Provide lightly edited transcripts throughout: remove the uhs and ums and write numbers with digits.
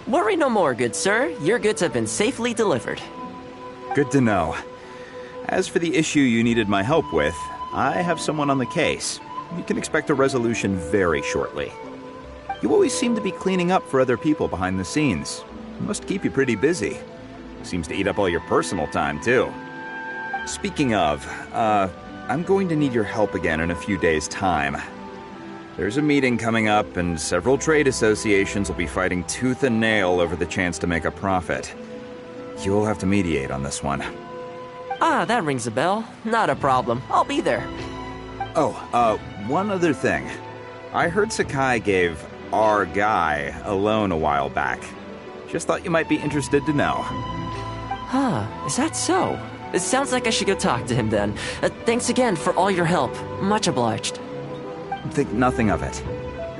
Worry no more, good sir. Your goods have been safely delivered. Good to know. As for the issue you needed my help with, I have someone on the case. You can expect a resolution very shortly. You always seem to be cleaning up for other people behind the scenes. Must keep you pretty busy. Seems to eat up all your personal time, too. Speaking of, I'm going to need your help again in a few days' time. There's a meeting coming up, and several trade associations will be fighting tooth and nail over the chance to make a profit. You'll have to mediate on this one. Ah, that rings a bell. Not a problem. I'll be there. Oh, one other thing. I heard Sakai gave our guy a loan a while back. Just thought you might be interested to know. Huh, is that so? It sounds like I should go talk to him then. Thanks again for all your help. Much obliged. Think nothing of it.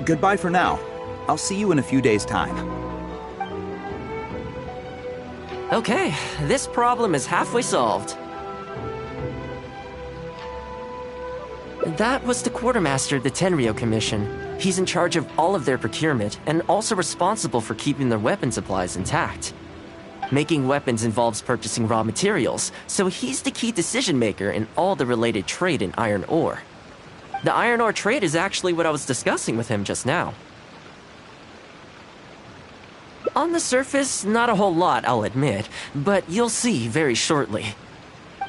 Goodbye for now. I'll see you in a few days' time. Okay, this problem is halfway solved. That was the quartermaster of the Tenryo Commission. He's in charge of all of their procurement, and also responsible for keeping their weapon supplies intact. Making weapons involves purchasing raw materials, so he's the key decision-maker in all the related trade in iron ore. The iron ore trade is actually what I was discussing with him just now. On the surface, not a whole lot, I'll admit, but you'll see very shortly.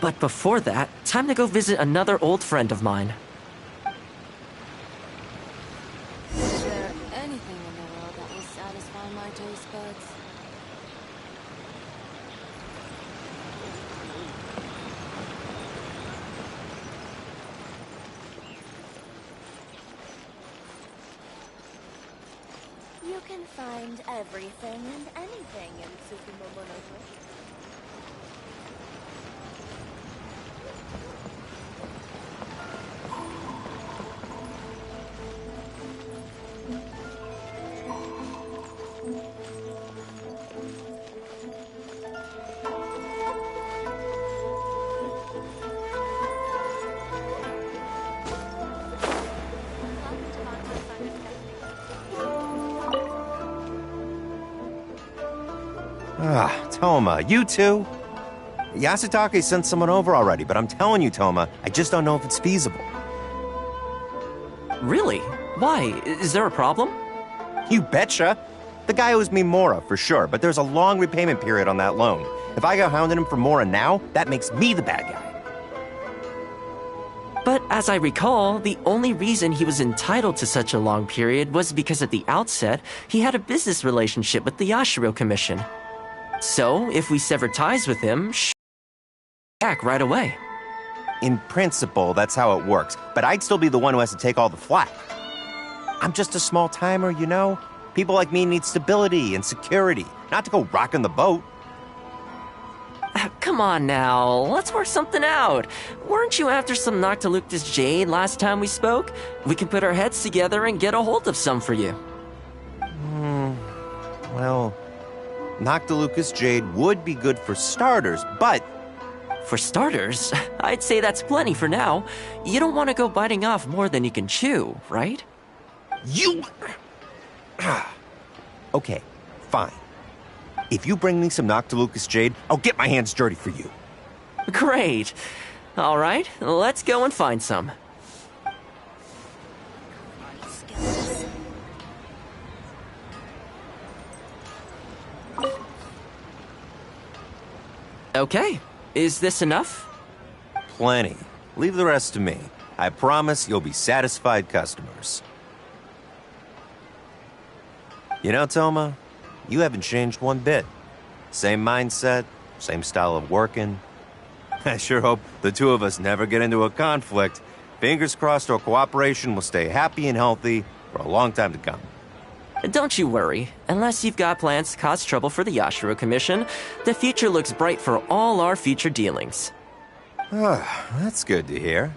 But before that, time to go visit another old friend of mine. Is there anything in the world that will satisfy my taste buds? You can find everything and anything in Tsukumo Monogatari. Toma, you too? Yasutake sent someone over already, but I'm telling you, Toma, I just don't know if it's feasible. Really? Why? Is there a problem? You betcha! The guy owes me Mora, for sure, but there's a long repayment period on that loan. If I go hounding him for Mora now, that makes me the bad guy. But as I recall, the only reason he was entitled to such a long period was because at the outset, he had a business relationship with the Yashiro Commission. So, if we sever ties with him, back right away. In principle, that's how it works, but I'd still be the one who has to take all the flack. I'm just a small timer, you know? People like me need stability and security, not to go rocking the boat. Come on now, let's work something out. Weren't you after some Noctiluctus Jade last time we spoke? We can put our heads together and get a hold of some for you. Well, Noctilucus Jade would be good for starters, but... For starters, I'd say that's plenty for now. You don't want to go biting off more than you can chew, right? You... Okay, fine. If you bring me some Noctilucus Jade, I'll get my hands dirty for you. Great. All right, let's go and find some. Okay, is this enough? Plenty. Leave the rest to me. I promise you'll be satisfied customers. You know, Toma, you haven't changed one bit. Same mindset, same style of working. I sure hope the two of us never get into a conflict. Fingers crossed our cooperation will stay happy and healthy for a long time to come. Don't you worry. Unless you've got plans to cause trouble for the Yashiro Commission, the future looks bright for all our future dealings. That's good to hear.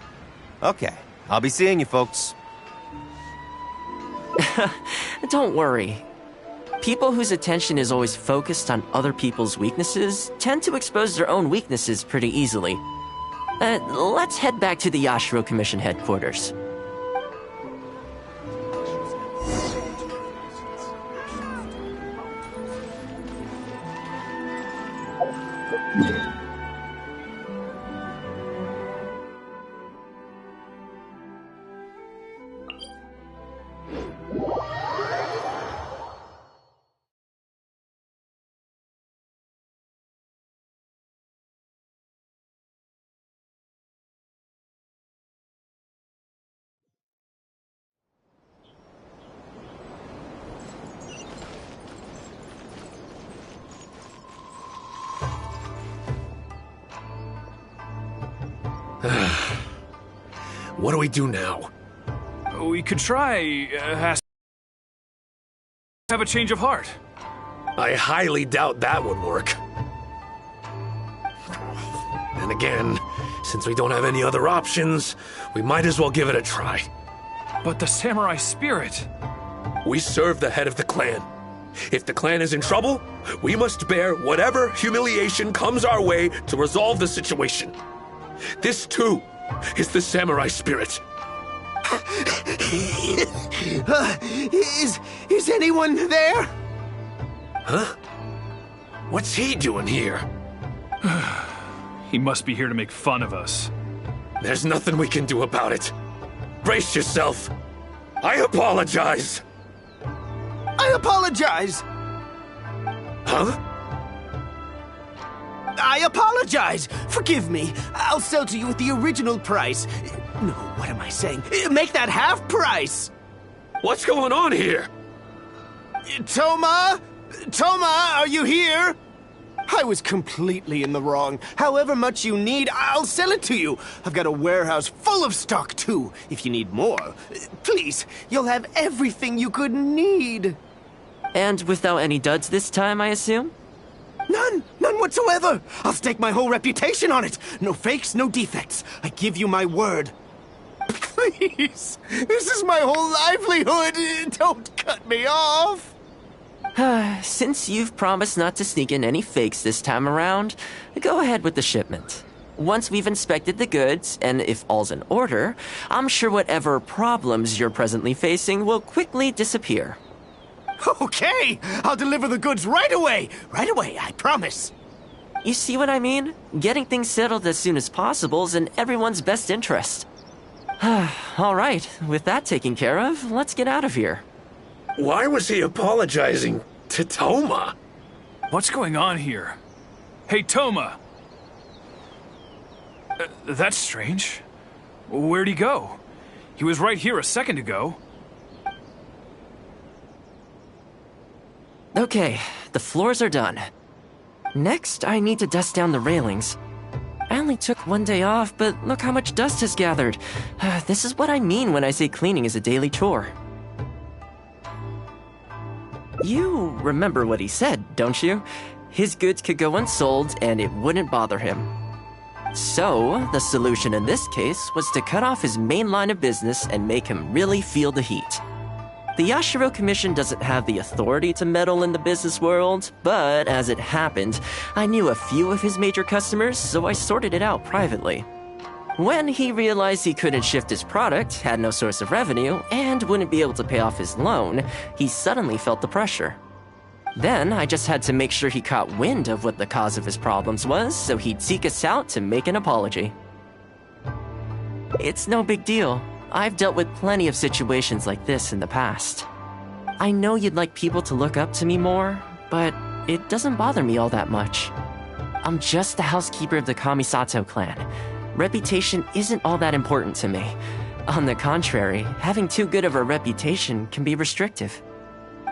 Okay, I'll be seeing you folks. Don't worry. People whose attention is always focused on other people's weaknesses tend to expose their own weaknesses pretty easily. Let's head back to the Yashiro Commission headquarters. What do we do now? We could try, have a change of heart. I highly doubt that would work. And again, since we don't have any other options, we might as well give it a try. But the samurai spirit... We serve the head of the clan. If the clan is in trouble, we must bear whatever humiliation comes our way to resolve the situation. This, too, is the samurai spirit. Is anyone there? Huh? What's he doing here? He must be here to make fun of us. There's nothing we can do about it. Brace yourself. I apologize. I apologize. Huh? I apologize. Forgive me. I'll sell to you at the original price. No, what am I saying? Make that half price. What's going on here? Toma? Toma, are you here? I was completely in the wrong. However much you need, I'll sell it to you. I've got a warehouse full of stock, too, if you need more. Please, you'll have everything you could need. And without any duds this time, I assume? None whatsoever. I'll stake my whole reputation on it. No fakes, no defects. I give you my word. Please, this is my whole livelihood. Don't cut me off. Since you've promised not to sneak in any fakes this time around, go ahead with the shipment. Once we've inspected the goods, and if all's in order, I'm sure whatever problems you're presently facing will quickly disappear. Okay, I'll deliver the goods right away. Right away, I promise. You see what I mean? Getting things settled as soon as possible is in everyone's best interest. All right, with that taken care of, let's get out of here. Why was he apologizing to Toma? What's going on here? Hey, Toma! That's strange. Where'd he go? He was right here a second ago. Okay, the floors are done. Next, I need to dust down the railings. I only took one day off, but look how much dust has gathered. This is what I mean when I say cleaning is a daily chore. You remember what he said, don't you? His goods could go unsold and it wouldn't bother him. So, the solution in this case was to cut off his main line of business and make him really feel the heat. The Yashiro Commission doesn't have the authority to meddle in the business world, but as it happened, I knew a few of his major customers, so I sorted it out privately. When he realized he couldn't shift his product, had no source of revenue, and wouldn't be able to pay off his loan, he suddenly felt the pressure. Then I just had to make sure he caught wind of what the cause of his problems was, so he'd seek us out to make an apology. It's no big deal. I've dealt with plenty of situations like this in the past. I know you'd like people to look up to me more, but it doesn't bother me all that much. I'm just the housekeeper of the Kamisato clan. Reputation isn't all that important to me. On the contrary, having too good of a reputation can be restrictive.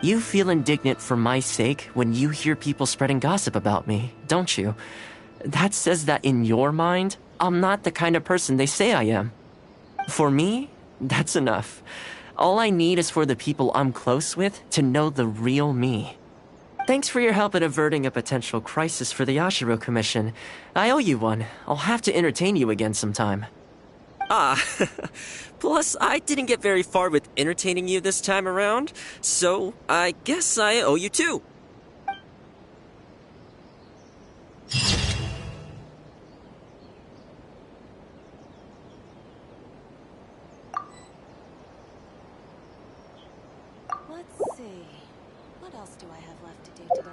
You feel indignant for my sake when you hear people spreading gossip about me, don't you? That says that in your mind, I'm not the kind of person they say I am. For me, that's enough. All I need is for the people I'm close with to know the real me. Thanks for your help in averting a potential crisis for the Yashiro Commission. I owe you one. I'll have to entertain you again sometime. Ah, plus I didn't get very far with entertaining you this time around, so I guess I owe you two. Let's see. What else do I have left to do today?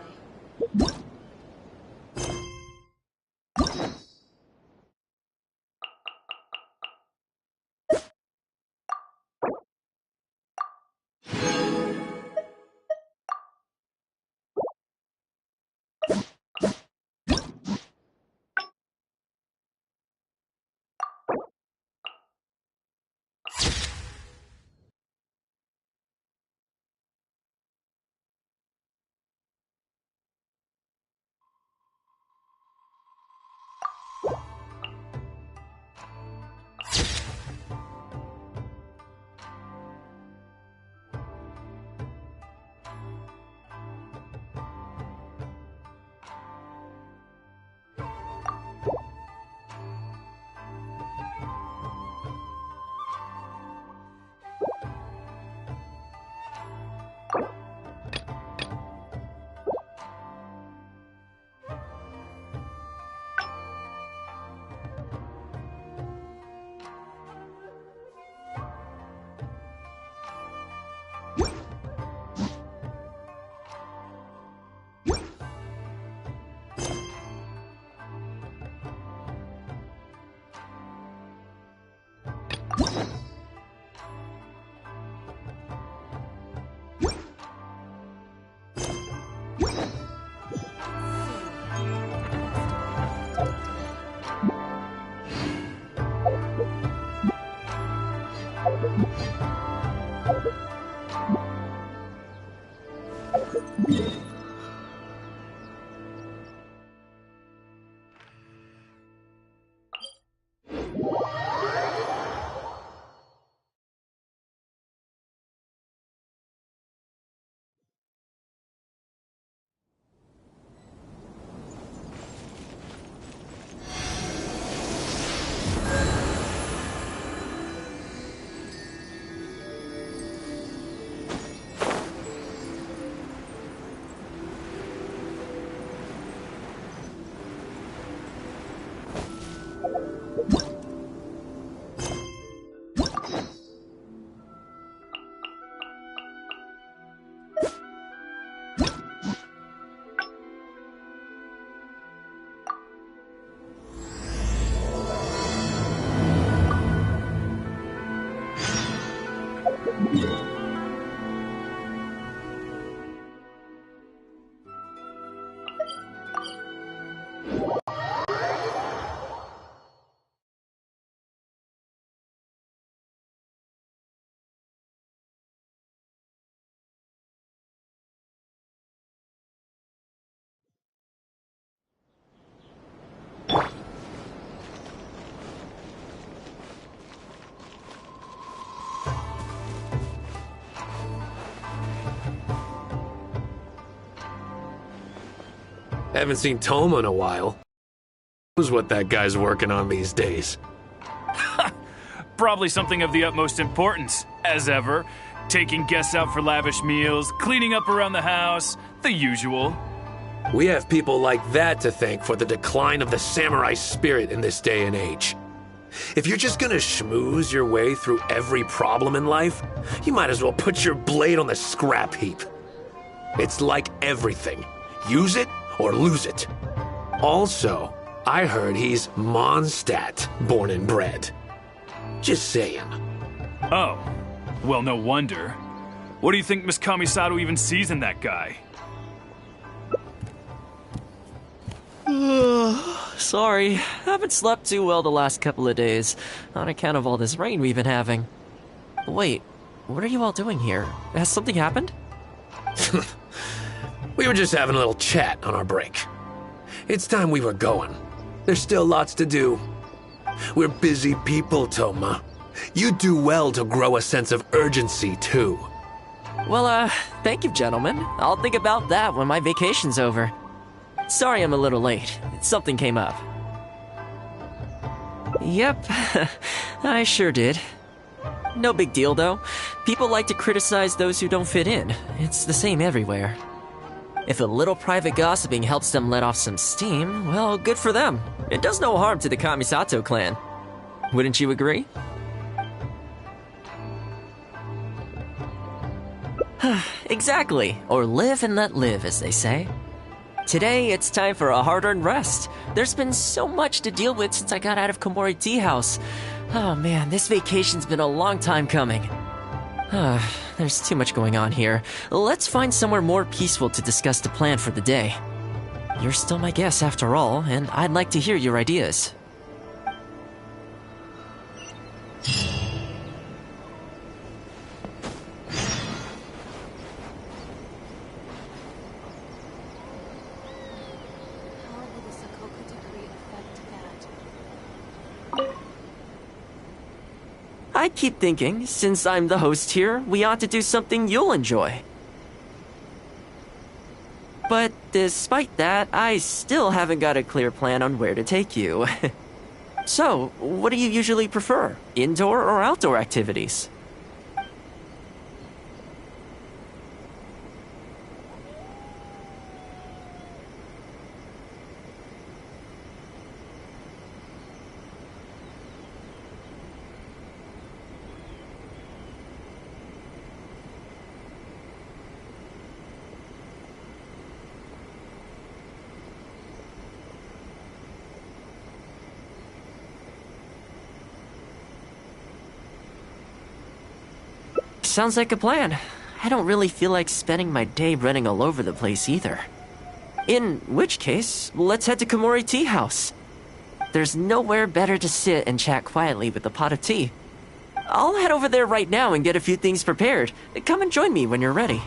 Haven't seen Toma in a while. Who's what that guy's working on these days? Probably something of the utmost importance, as ever. Taking guests out for lavish meals, cleaning up around the house, the usual. We have people like that to thank for the decline of the samurai spirit in this day and age. If you're just gonna schmooze your way through every problem in life, you might as well put your blade on the scrap heap. It's like everything. Use it or lose it. Also, I heard he's Mondstadt, born and bred. Just saying. Oh, well, no wonder. What do you think Miss Kamisato even sees in that guy? Sorry, haven't slept too well the last couple of days, on account of all this rain we've been having. Wait, what are you all doing here? Has something happened? We were just having a little chat on our break. It's time we were going. There's still lots to do. We're busy people, Toma. You do well to grow a sense of urgency, too. Well, thank you, gentlemen. I'll think about that when my vacation's over. Sorry I'm a little late. Something came up. Yep, I sure did. No big deal, though. People like to criticize those who don't fit in. It's the same everywhere. If a little private gossiping helps them let off some steam, well, good for them. It does no harm to the Kamisato clan. Wouldn't you agree? Exactly. Or live and let live, as they say. Today, it's time for a hard-earned rest. There's been so much to deal with since I got out of Komori Tea House. Oh man, this vacation's been a long time coming. There's too much going on here. Let's find somewhere more peaceful to discuss the plan for the day. You're still my guest after all, and I'd like to hear your ideas. How will the Sakoku decree affect that? I keep thinking, since I'm the host here, we ought to do something you'll enjoy. But despite that, I still haven't got a clear plan on where to take you. So, what do you usually prefer? Indoor or outdoor activities? Sounds like a plan. I don't really feel like spending my day running all over the place either. In which case, let's head to Komori Tea House. There's nowhere better to sit and chat quietly with a pot of tea. I'll head over there right now and get a few things prepared. Come and join me when you're ready.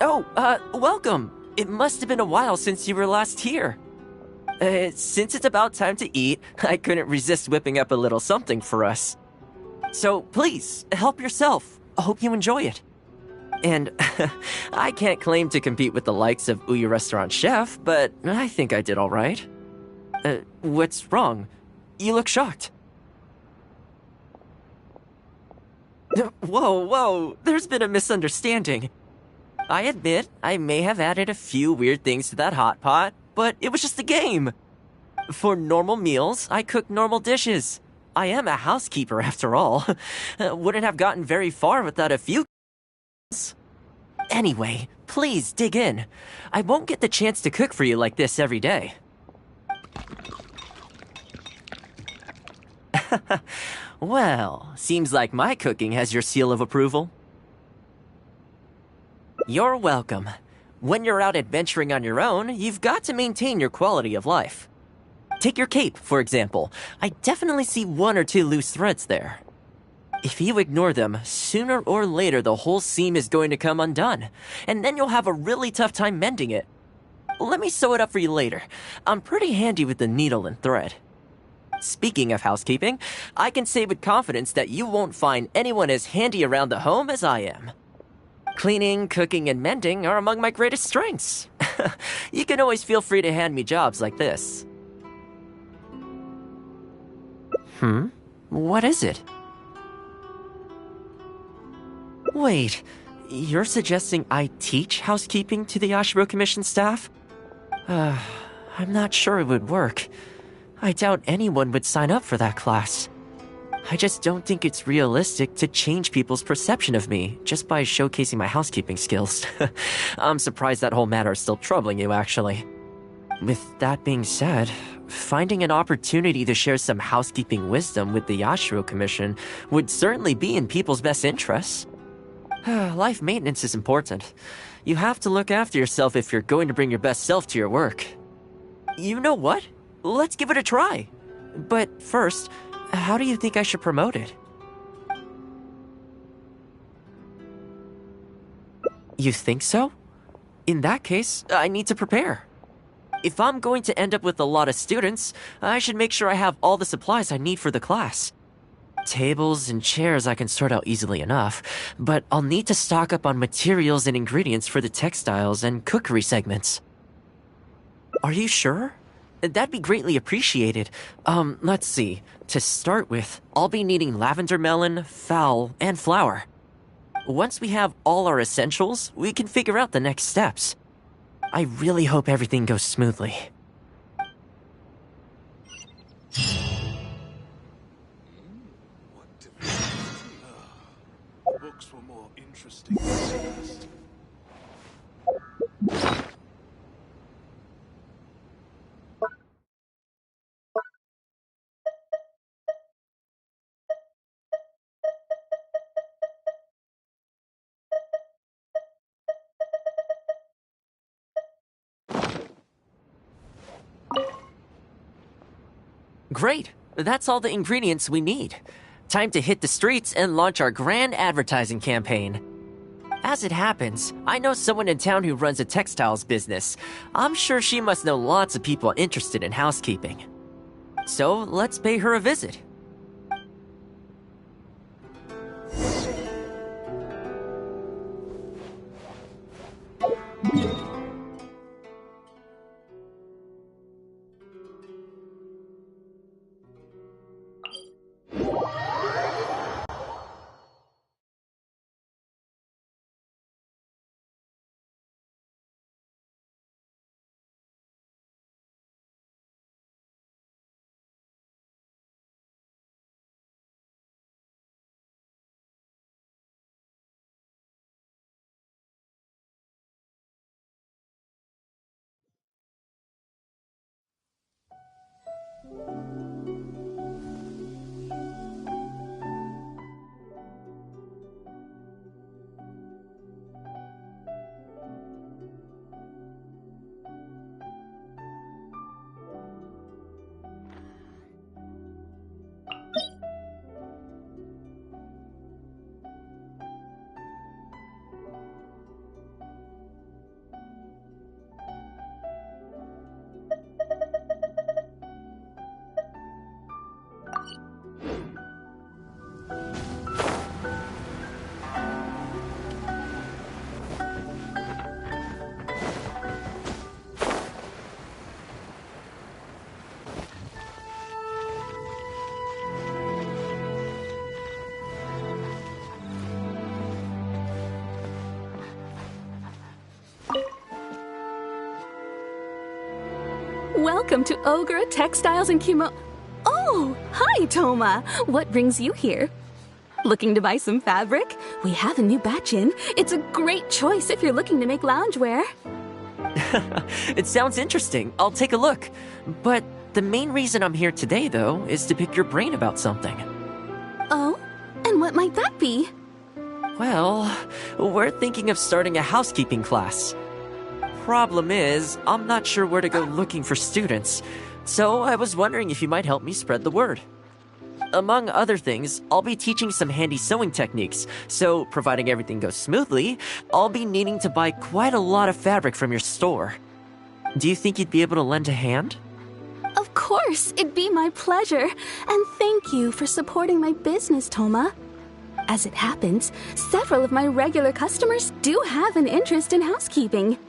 Oh, welcome. It must have been a while since you were last here. Since it's about time to eat, I couldn't resist whipping up a little something for us. So please, help yourself. I hope you enjoy it. And I can't claim to compete with the likes of Ouya Restaurant Chef, but I think I did all right. What's wrong? You look shocked. Whoa, there's been a misunderstanding. I admit, I may have added a few weird things to that hot pot, but it was just a game. For normal meals, I cook normal dishes. I am a housekeeper after all. Wouldn't have gotten very far without a few. Anyway, please dig in. I won't get the chance to cook for you like this every day. Well, seems like my cooking has your seal of approval. You're welcome. When you're out adventuring on your own, you've got to maintain your quality of life. Take your cape, for example. I definitely see 1 or 2 loose threads there. If you ignore them, sooner or later the whole seam is going to come undone, and then you'll have a really tough time mending it. Let me sew it up for you later. I'm pretty handy with the needle and thread. Speaking of housekeeping, I can say with confidence that you won't find anyone as handy around the home as I am. Cleaning, cooking, and mending are among my greatest strengths. You can always feel free to hand me jobs like this. What is it? Wait, you're suggesting I teach housekeeping to the Ashiro Commission staff? I'm not sure it would work. I doubt anyone would sign up for that class. I just don't think it's realistic to change people's perception of me just by showcasing my housekeeping skills. I'm surprised that whole matter is still troubling you, actually. With that being said, finding an opportunity to share some housekeeping wisdom with the Yashiro Commission would certainly be in people's best interests. Life maintenance is important. You have to look after yourself if you're going to bring your best self to your work. You know what? Let's give it a try. But first, how do you think I should promote it? You think so? In that case, I need to prepare. If I'm going to end up with a lot of students, I should make sure I have all the supplies I need for the class. Tables and chairs I can sort out easily enough, but I'll need to stock up on materials and ingredients for the textiles and cookery segments. Are you sure? That'd be greatly appreciated. Let's see. To start with, I'll be needing lavender melon, fowl, and flour. Once we have all our essentials, we can figure out the next steps. I really hope everything goes smoothly. Books were more interesting than this. Great! That's all the ingredients we need. Time to hit the streets and launch our grand advertising campaign. As it happens, I know someone in town who runs a textiles business. I'm sure she must know lots of people interested in housekeeping. So let's pay her a visit. Welcome to Ogre Textiles and Kimo... Oh, Hi, Toma. What brings you here? Looking to buy some fabric? We have a new batch in. It's a great choice if you're looking to make loungewear. It sounds interesting. I'll take a look. But the main reason I'm here today, though, is to pick your brain about something. Oh? And what might that be? Well, we're thinking of starting a housekeeping class. Problem is, I'm not sure where to go looking for students, so I was wondering if you might help me spread the word. Among other things, I'll be teaching some handy sewing techniques, so providing everything goes smoothly, I'll be needing to buy quite a lot of fabric from your store. Do you think you'd be able to lend a hand? Of course, it'd be my pleasure. And thank you for supporting my business, Toma. As it happens, several of my regular customers do have an interest in housekeeping.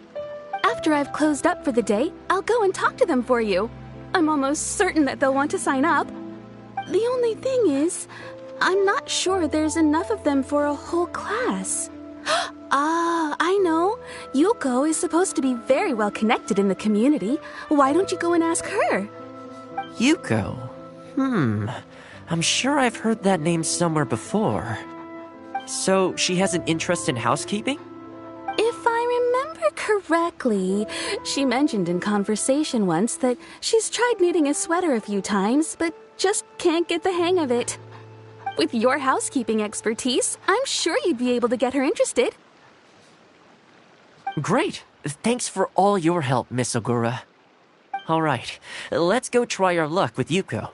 After I've closed up for the day, I'll go and talk to them for you. I'm almost certain that they'll want to sign up. The only thing is, I'm not sure there's enough of them for a whole class. Ah, I know. Yuko is supposed to be very well connected in the community. Why don't you go and ask her? Yuko? I'm sure I've heard that name somewhere before. So, she has an interest in housekeeping? If I remember correctly, she mentioned in conversation once that she's tried knitting a sweater a few times, but just can't get the hang of it. With your housekeeping expertise, I'm sure you'd be able to get her interested. Great! Thanks for all your help, Miss Ogura. Alright, let's go try our luck with Yuko.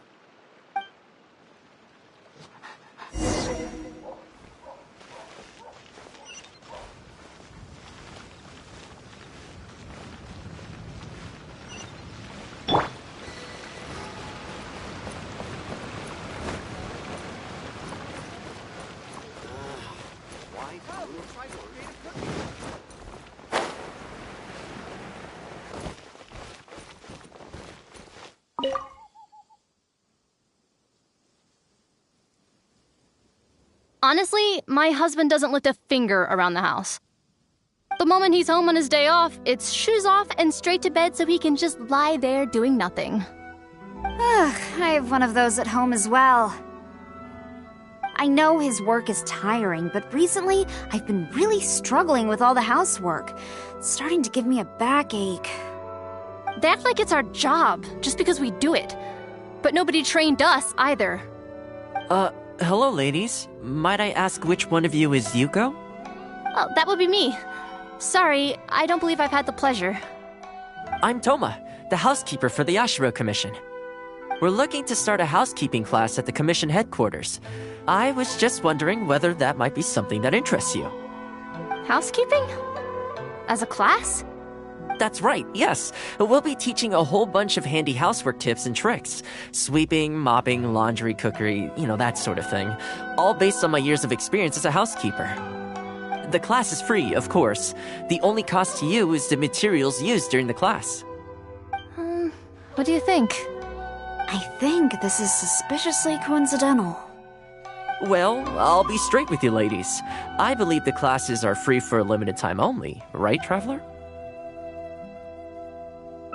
Honestly, my husband doesn't lift a finger around the house. The moment he's home on his day off, it's shoes off and straight to bed so he can just lie there doing nothing. Ugh, I have one of those at home as well. I know his work is tiring, but recently I've been really struggling with all the housework. It's starting to give me a backache. They act like it's our job, just because we do it. But nobody trained us, either. Hello, ladies. Might I ask which one of you is Yuko? Oh, that would be me. Sorry, I don't believe I've had the pleasure. I'm Toma, the housekeeper for the Yashiro Commission. We're looking to start a housekeeping class at the Commission headquarters. I was just wondering whether that might be something that interests you. Housekeeping? As a class? That's right, yes. We'll be teaching a whole bunch of handy housework tips and tricks. Sweeping, mopping, laundry, cookery, that sort of thing. All based on my years of experience as a housekeeper. The class is free, of course. The only cost to you is the materials used during the class. What do you think? I think this is suspiciously coincidental. Well, I'll be straight with you, ladies. I believe the classes are free for a limited time only, right, Traveler?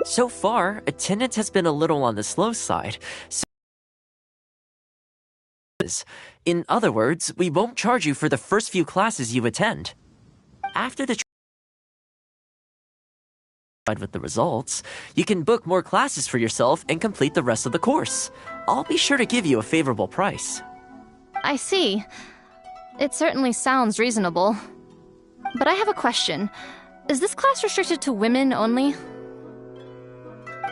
So far, attendance has been a little on the slow side. In other words, we won't charge you for the first few classes you attend. After the with the results, you can book more classes for yourself and complete the rest of the course. I'll be sure to give you a favorable price. I see. It certainly sounds reasonable. But I have a question. Is this class restricted to women only?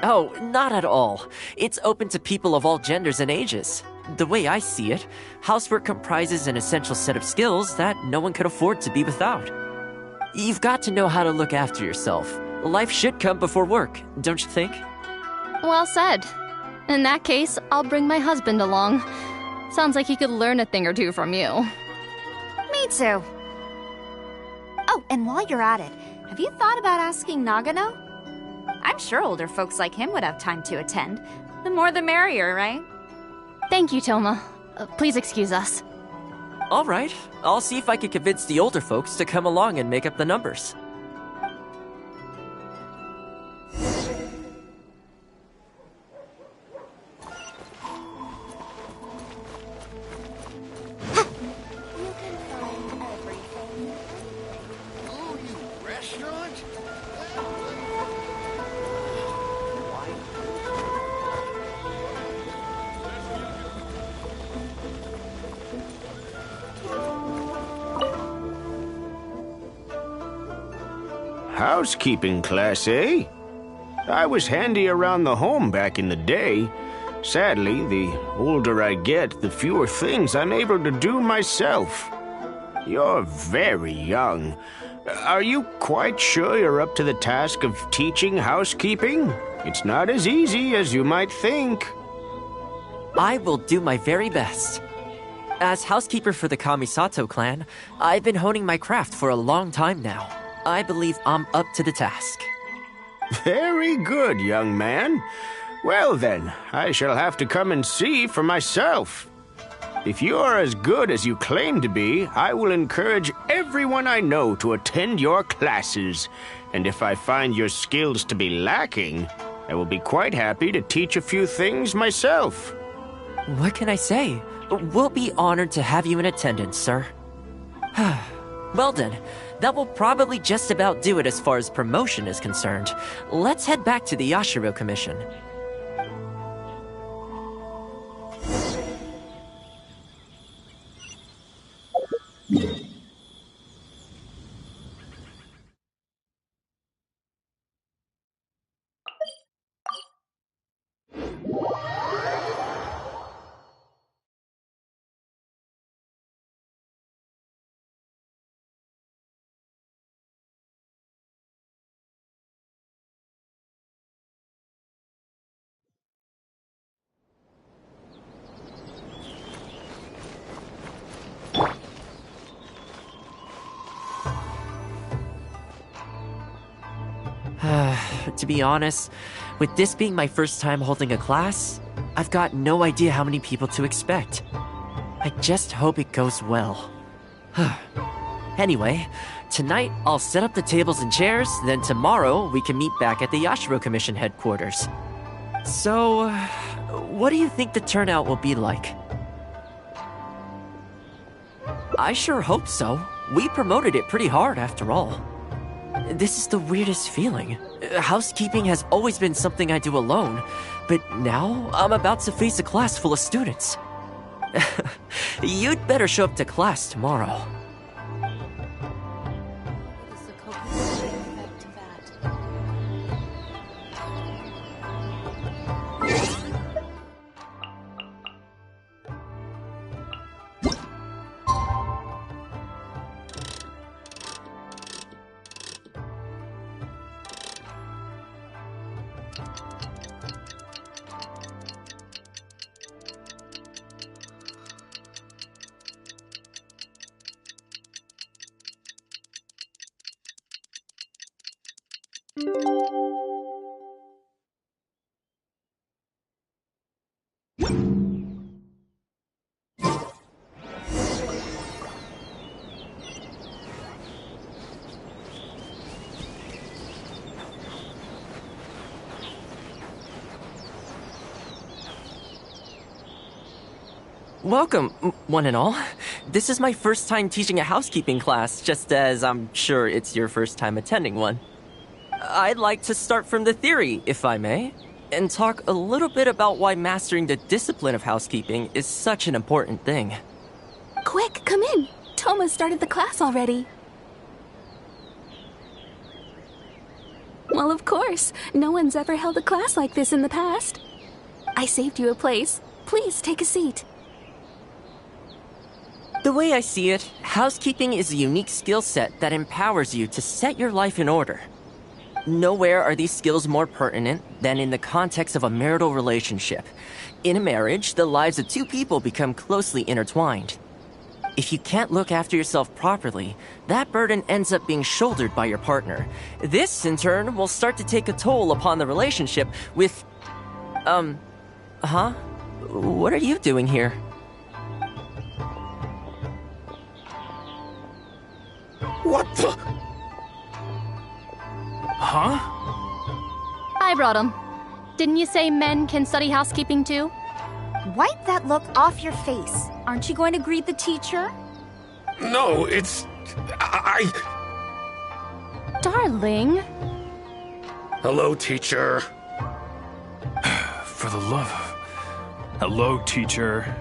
Oh, not at all. It's open to people of all genders and ages. The way I see it, housework comprises an essential set of skills that no one could afford to be without. You've got to know how to look after yourself. Life should come before work, don't you think? Well said. In that case, I'll bring my husband along. Sounds like he could learn a thing or two from you. Me too. Oh, and while you're at it, have you thought about asking Nagano? I'm sure older folks like him would have time to attend. The more the merrier, right? Thank you, Toma. Please excuse us. All right. I'll see if I can convince the older folks to come along and make up the numbers. housekeeping class, eh? I was handy around the home back in the day. Sadly, the older I get, the fewer things I'm able to do myself. You're very young. Are you quite sure you're up to the task of teaching housekeeping? It's not as easy as you might think. I will do my very best. As housekeeper for the Kamisato clan, I've been honing my craft for a long time now. I believe I'm up to the task. Very good, young man. Well then, I shall have to come and see for myself. If you're as good as you claim to be, I will encourage everyone I know to attend your classes. And if I find your skills to be lacking, I will be quite happy to teach a few things myself. What can I say? We'll be honored to have you in attendance, sir. Well then, that will probably just about do it as far as promotion is concerned. Let's head back to the Yashiro Commission. To be honest, with this being my first time holding a class, I've got no idea how many people to expect. I just hope it goes well. Anyway, tonight I'll set up the tables and chairs, then tomorrow we can meet back at the Yashiro Commission headquarters. So, what do you think the turnout will be like? I sure hope so. We promoted it pretty hard after all. This is the weirdest feeling. Housekeeping has always been something I do alone, but now I'm about to face a class full of students. You'd better show up to class tomorrow. Welcome, one and all. This is my first time teaching a housekeeping class, just as I'm sure it's your first time attending one. I'd like to start from the theory, if I may, and talk a little bit about why mastering the discipline of housekeeping is such an important thing. Quick, come in. Toma started the class already. Well, of course. No one's ever held a class like this in the past. I saved you a place. Please take a seat. The way I see it, housekeeping is a unique skill set that empowers you to set your life in order. Nowhere are these skills more pertinent than in the context of a marital relationship. In a marriage, the lives of two people become closely intertwined. If you can't look after yourself properly, that burden ends up being shouldered by your partner. This, in turn, will start to take a toll upon the relationship with... What are you doing here? What the? Huh? I brought him. Didn't you say men can study housekeeping too? Wipe that look off your face. Aren't you going to greet the teacher? No, it's... Darling. Hello, teacher. For the love of... Hello, teacher.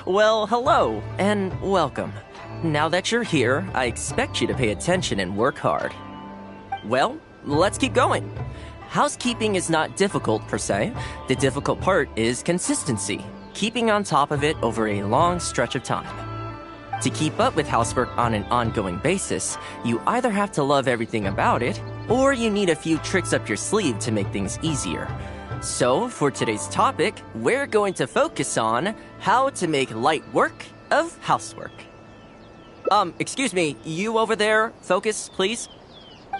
Well, hello, and welcome. Now that you're here, I expect you to pay attention and work hard. Well, let's keep going. Housekeeping is not difficult per se. The difficult part is consistency, keeping on top of it over a long stretch of time. To keep up with housework on an ongoing basis, you either have to love everything about it, or you need a few tricks up your sleeve to make things easier. So, for today's topic, we're going to focus on how to make light work of housework. Excuse me, you over there, focus, please.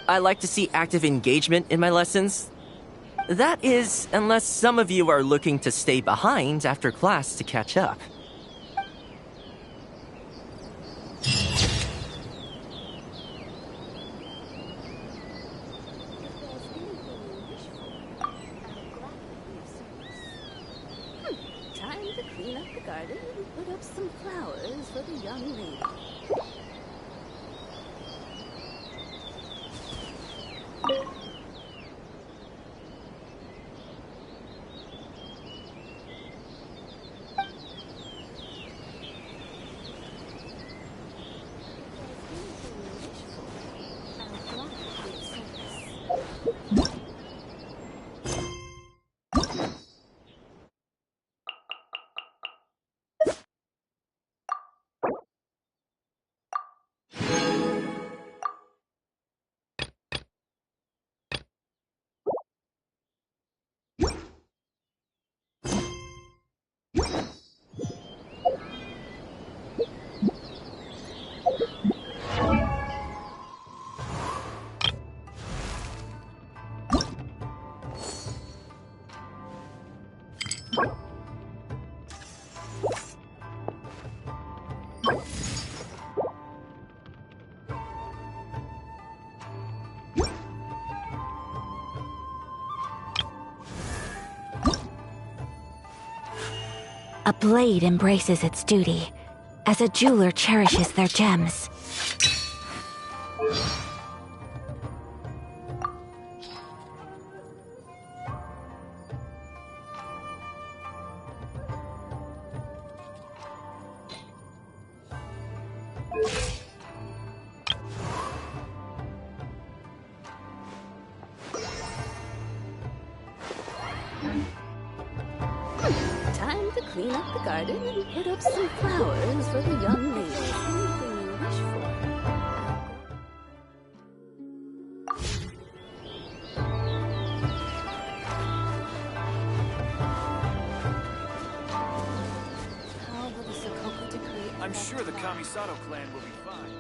I like to see active engagement in my lessons. That is, unless some of you are looking to stay behind after class to catch up. Time to clean up the garden and put up some flowers for the young lady. A blade embraces its duty, as a jeweler cherishes their gems. Time to clean up the garden and put up some flowers for the young lady. Anything you wish for. How will the Sokoku decree... I'm sure the Kamisato clan will be fine.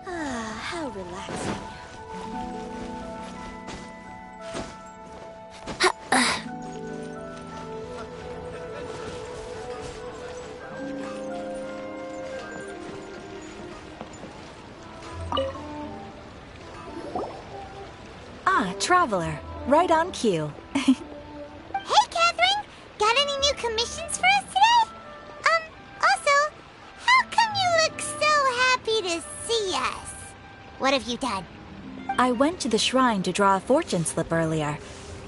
Ah, how relaxing. Ah, Traveler. Right on cue. Hey, Catherine! Got any new commissions for us today? Also, how come you look so happy to see us? What have you done? I went to the shrine to draw a fortune slip earlier.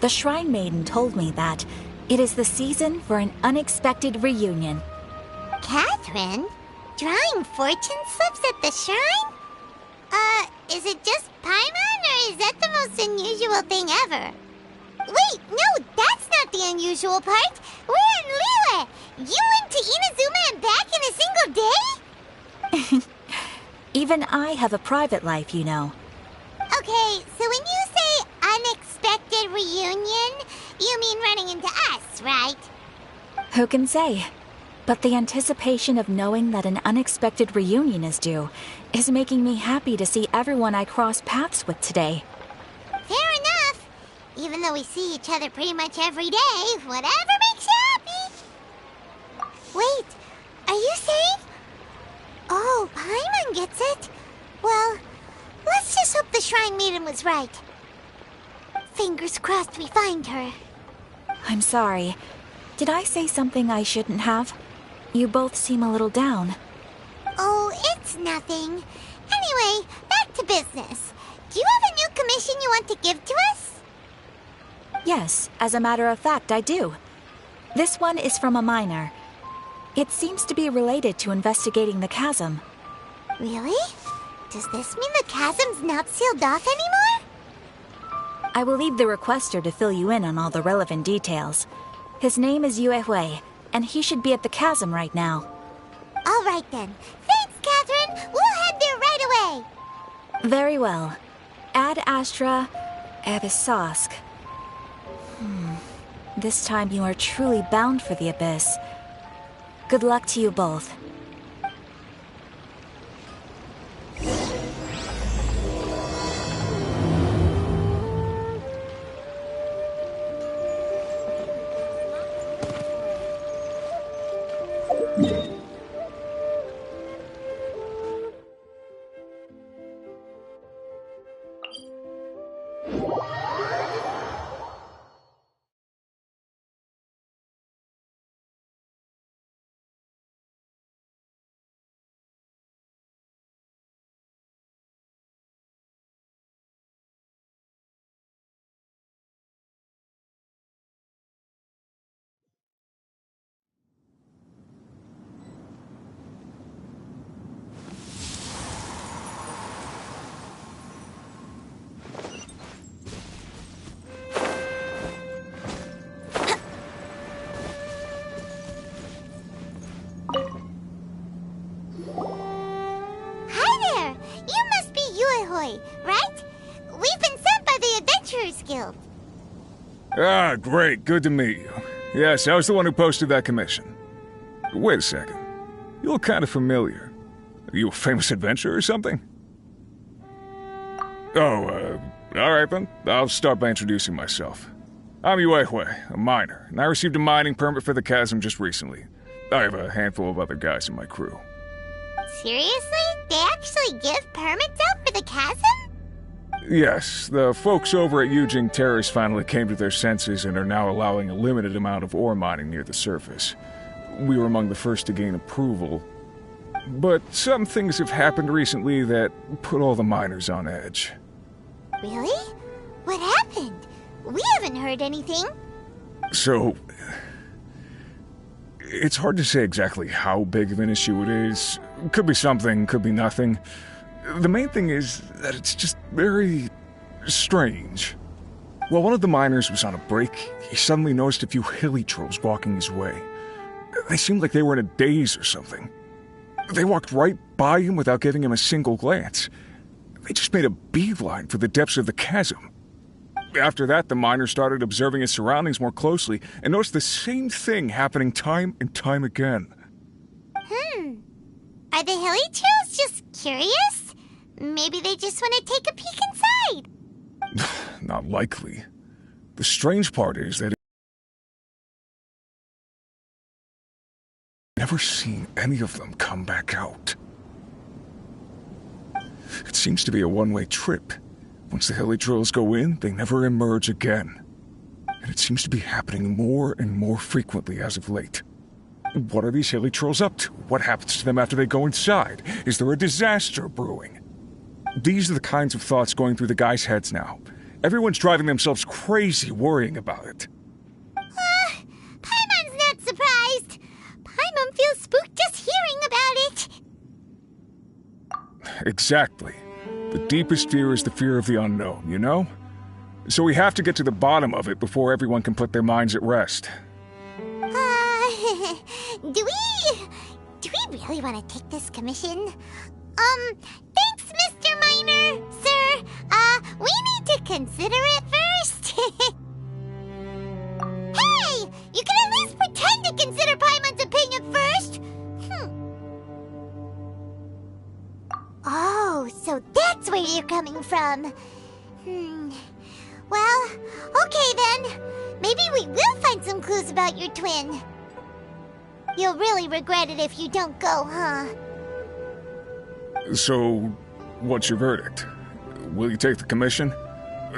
The shrine maiden told me that it is the season for an unexpected reunion. Catherine? Drawing fortune slips at the shrine? Is it just Paimon, or is that the most unusual thing ever? Wait, no, that's not the unusual part. We're in Liyue. You went to Inazuma and back in a single day? Even I have a private life, you know. Okay, so when you say unexpected reunion, you mean running into us, right? Who can say? But the anticipation of knowing that an unexpected reunion is due is making me happy to see everyone I cross paths with today. Fair enough. Even though we see each other pretty much every day, whatever makes you happy. Wait, are you saying? Oh, Paimon gets it. Well, let's just hope the shrine maiden was right. Fingers crossed we find her. I'm sorry. Did I say something I shouldn't have? You both seem a little down. Oh, it's nothing. Anyway, back to business. Do you have a new commission you want to give to us? Yes, as a matter of fact, I do. This one is from a miner. It seems to be related to investigating the chasm. Really? Does this mean the chasm's not sealed off anymore? I will leave the requester to fill you in on all the relevant details. His name is Yue Hui, and he should be at the chasm right now. All right then. Thanks, Catherine. We'll head there right away. Very well. Ad Astra Abyssosque. This time you are truly bound for the abyss. Good luck to you both. Right? We've been sent by the Adventurers Guild. Ah, great. Good to meet you. Yes, I was the one who posted that commission. Wait a second. You look kind of familiar. Are you a famous adventurer or something? Oh, alright then. I'll start by introducing myself. I'm Yue Hui, a miner, and I received a mining permit for the chasm just recently. I have a handful of other guys in my crew. Seriously? They actually give permits out for the chasm? Yes, the folks over at Yujing Terrace finally came to their senses and are now allowing a limited amount of ore mining near the surface. We were among the first to gain approval. But some things have happened recently that put all the miners on edge. Really? What happened? We haven't heard anything. So, it's hard to say exactly how big of an issue it is. Could be something, could be nothing. The main thing is that it's just very strange. While one of the miners was on a break, he suddenly noticed a few hilly trolls walking his way. They seemed like they were in a daze or something. They walked right by him without giving him a single glance. They just made a beeline for the depths of the chasm. After that, the miner started observing his surroundings more closely and noticed the same thing happening time and time again. Are the hilly trails just curious? Maybe they just want to take a peek inside. Not likely. The strange part is that I've never seen any of them come back out. It seems to be a one-way trip. Once the hilly trails go in, they never emerge again. And it seems to be happening more and more frequently as of late. What are these hilly trolls up to? What happens to them after they go inside? Is there a disaster brewing? These are the kinds of thoughts going through the guys' heads now. Everyone's driving themselves crazy worrying about it. Paimon's not surprised. Paimon feels spooked just hearing about it. Exactly. The deepest fear is the fear of the unknown, you know? So we have to get to the bottom of it before everyone can put their minds at rest. Do we really want to take this commission? Thanks, Mr. Miner, sir. We need to consider it first. Hey! You can at least pretend to consider Paimon's opinion first. Oh, so that's where you're coming from. Well, okay then. Maybe we will find some clues about your twin. You'll really regret it if you don't go, huh? So, what's your verdict? Will you take the commission?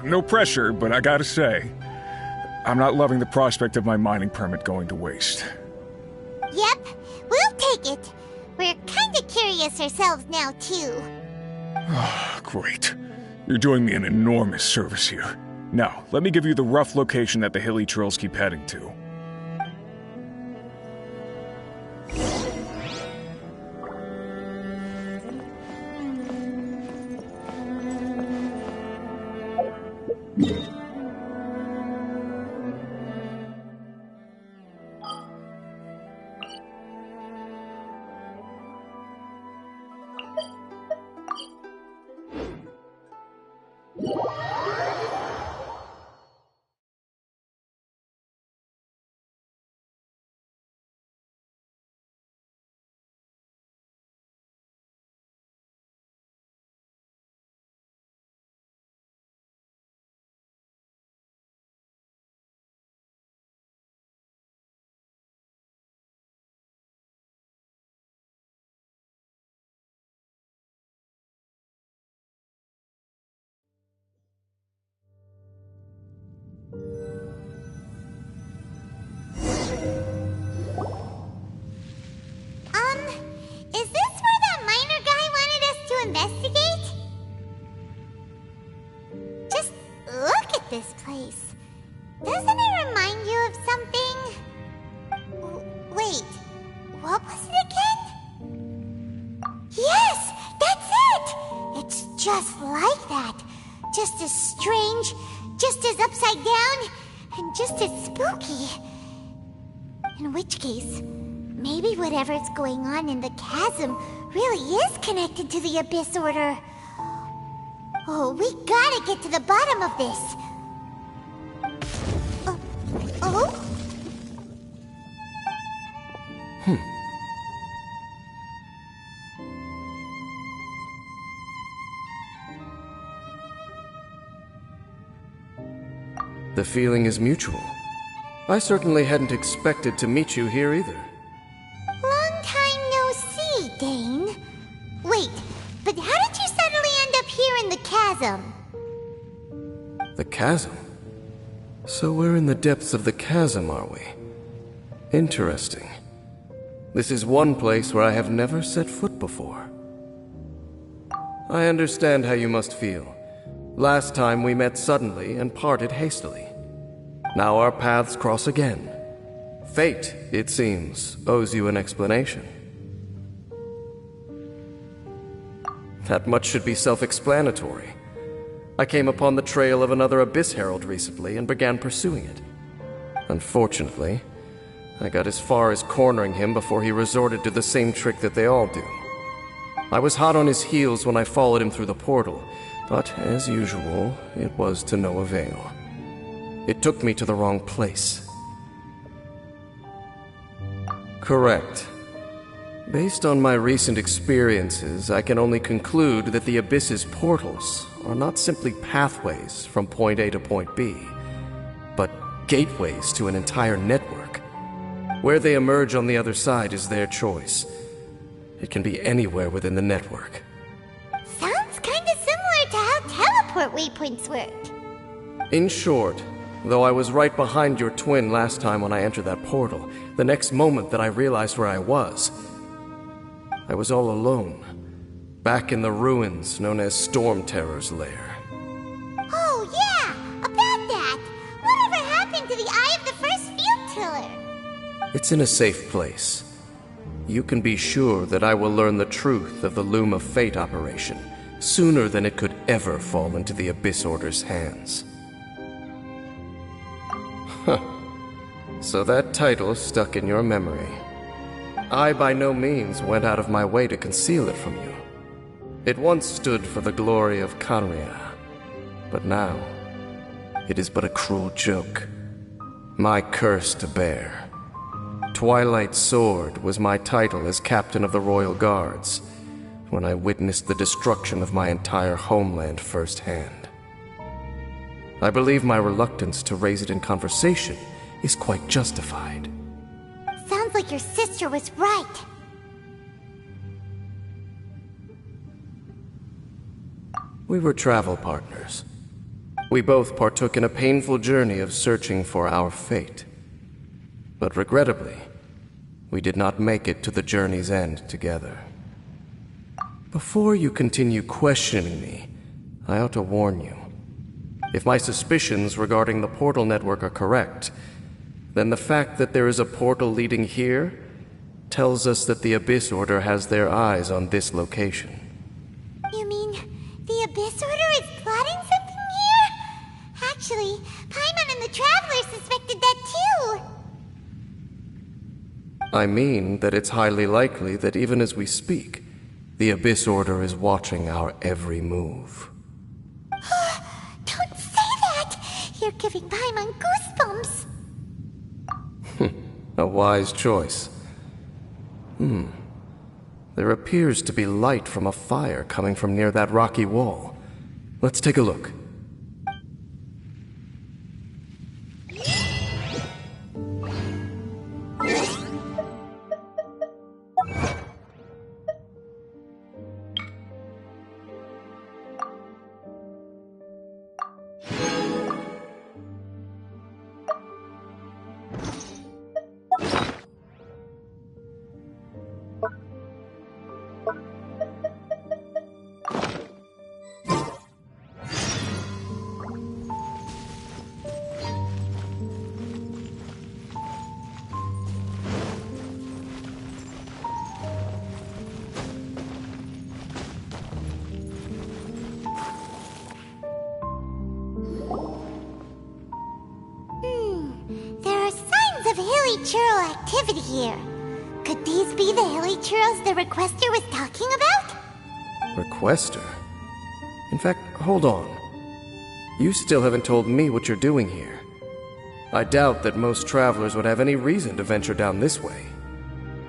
No pressure, but I gotta say, I'm not loving the prospect of my mining permit going to waste. Yep, we'll take it. We're kinda curious ourselves now, too. Great. You're doing me an enormous service here. Now, let me give you the rough location that the hilly trails keep heading to. Is this where that miner guy wanted us to investigate? Just look at this place. Doesn't it remind you of something? Wait, what was it again? Yes, that's it! It's just like that. Just as strange, just as upside down, and just as spooky. In which case, maybe whatever's going on in the chasm really is connected to the Abyss Order. Oh, we gotta get to the bottom of this. Oh? The feeling is mutual. I certainly hadn't expected to meet you here either. Long time no see, Dane. Wait, but how did you suddenly end up here in the chasm? The chasm? So we're in the depths of the chasm, are we? Interesting. This is one place where I have never set foot before. I understand how you must feel. Last time we met suddenly and parted hastily. Now our paths cross again. Fate, it seems, owes you an explanation. That much should be self-explanatory. I came upon the trail of another Abyss Herald recently and began pursuing it. Unfortunately, I got as far as cornering him before he resorted to the same trick that they all do. I was hot on his heels when I followed him through the portal, but as usual, it was to no avail. It took me to the wrong place. Correct. Based on my recent experiences, I can only conclude that the Abyss's portals are not simply pathways from point A to point B, but gateways to an entire network. Where they emerge on the other side is their choice. It can be anywhere within the network. Sounds kinda similar to how teleport waypoints work. In short, though I was right behind your twin last time when I entered that portal, the next moment that I realized where I was all alone, back in the ruins known as Storm Terror's lair. Oh yeah, about that! Whatever happened to the Eye of the First Field Tiller? It's in a safe place. You can be sure that I will learn the truth of the Loom of Fate operation sooner than it could ever fall into the Abyss Order's hands. Huh. So that title stuck in your memory. I by no means went out of my way to conceal it from you. It once stood for the glory of Kanria, but now it is but a cruel joke. My curse to bear. Twilight Sword was my title as captain of the Royal Guards when I witnessed the destruction of my entire homeland firsthand. I believe my reluctance to raise it in conversation is quite justified. Sounds like your sister was right. We were travel partners. We both partook in a painful journey of searching for our fate. But regrettably, we did not make it to the journey's end together. Before you continue questioning me, I ought to warn you. If my suspicions regarding the portal network are correct, then the fact that there is a portal leading here tells us that the Abyss Order has their eyes on this location. You mean the Abyss Order is plotting something here? Actually, Paimon and the Traveler suspected that too. I mean that it's highly likely that even as we speak, the Abyss Order is watching our every move. Don't say that! You're giving Paimon goosebumps. A wise choice. There appears to be light from a fire coming from near that rocky wall. Let's take a look. Churl activity here. Could these be the hilly churls the Requester was talking about? Requester? In fact, hold on. You still haven't told me what you're doing here. I doubt that most travelers would have any reason to venture down this way.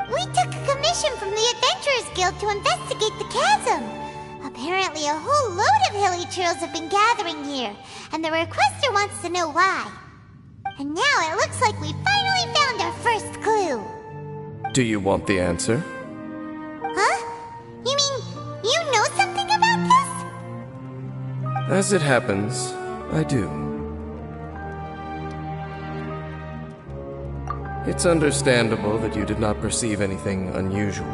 We took a commission from the Adventurers Guild to investigate the chasm. Apparently a whole load of hilly churls have been gathering here, and the Requester wants to know why. And now it looks like we finally found our first clue. Do you want the answer? Huh? You mean you know something about this? As it happens, I do. It's understandable that you did not perceive anything unusual.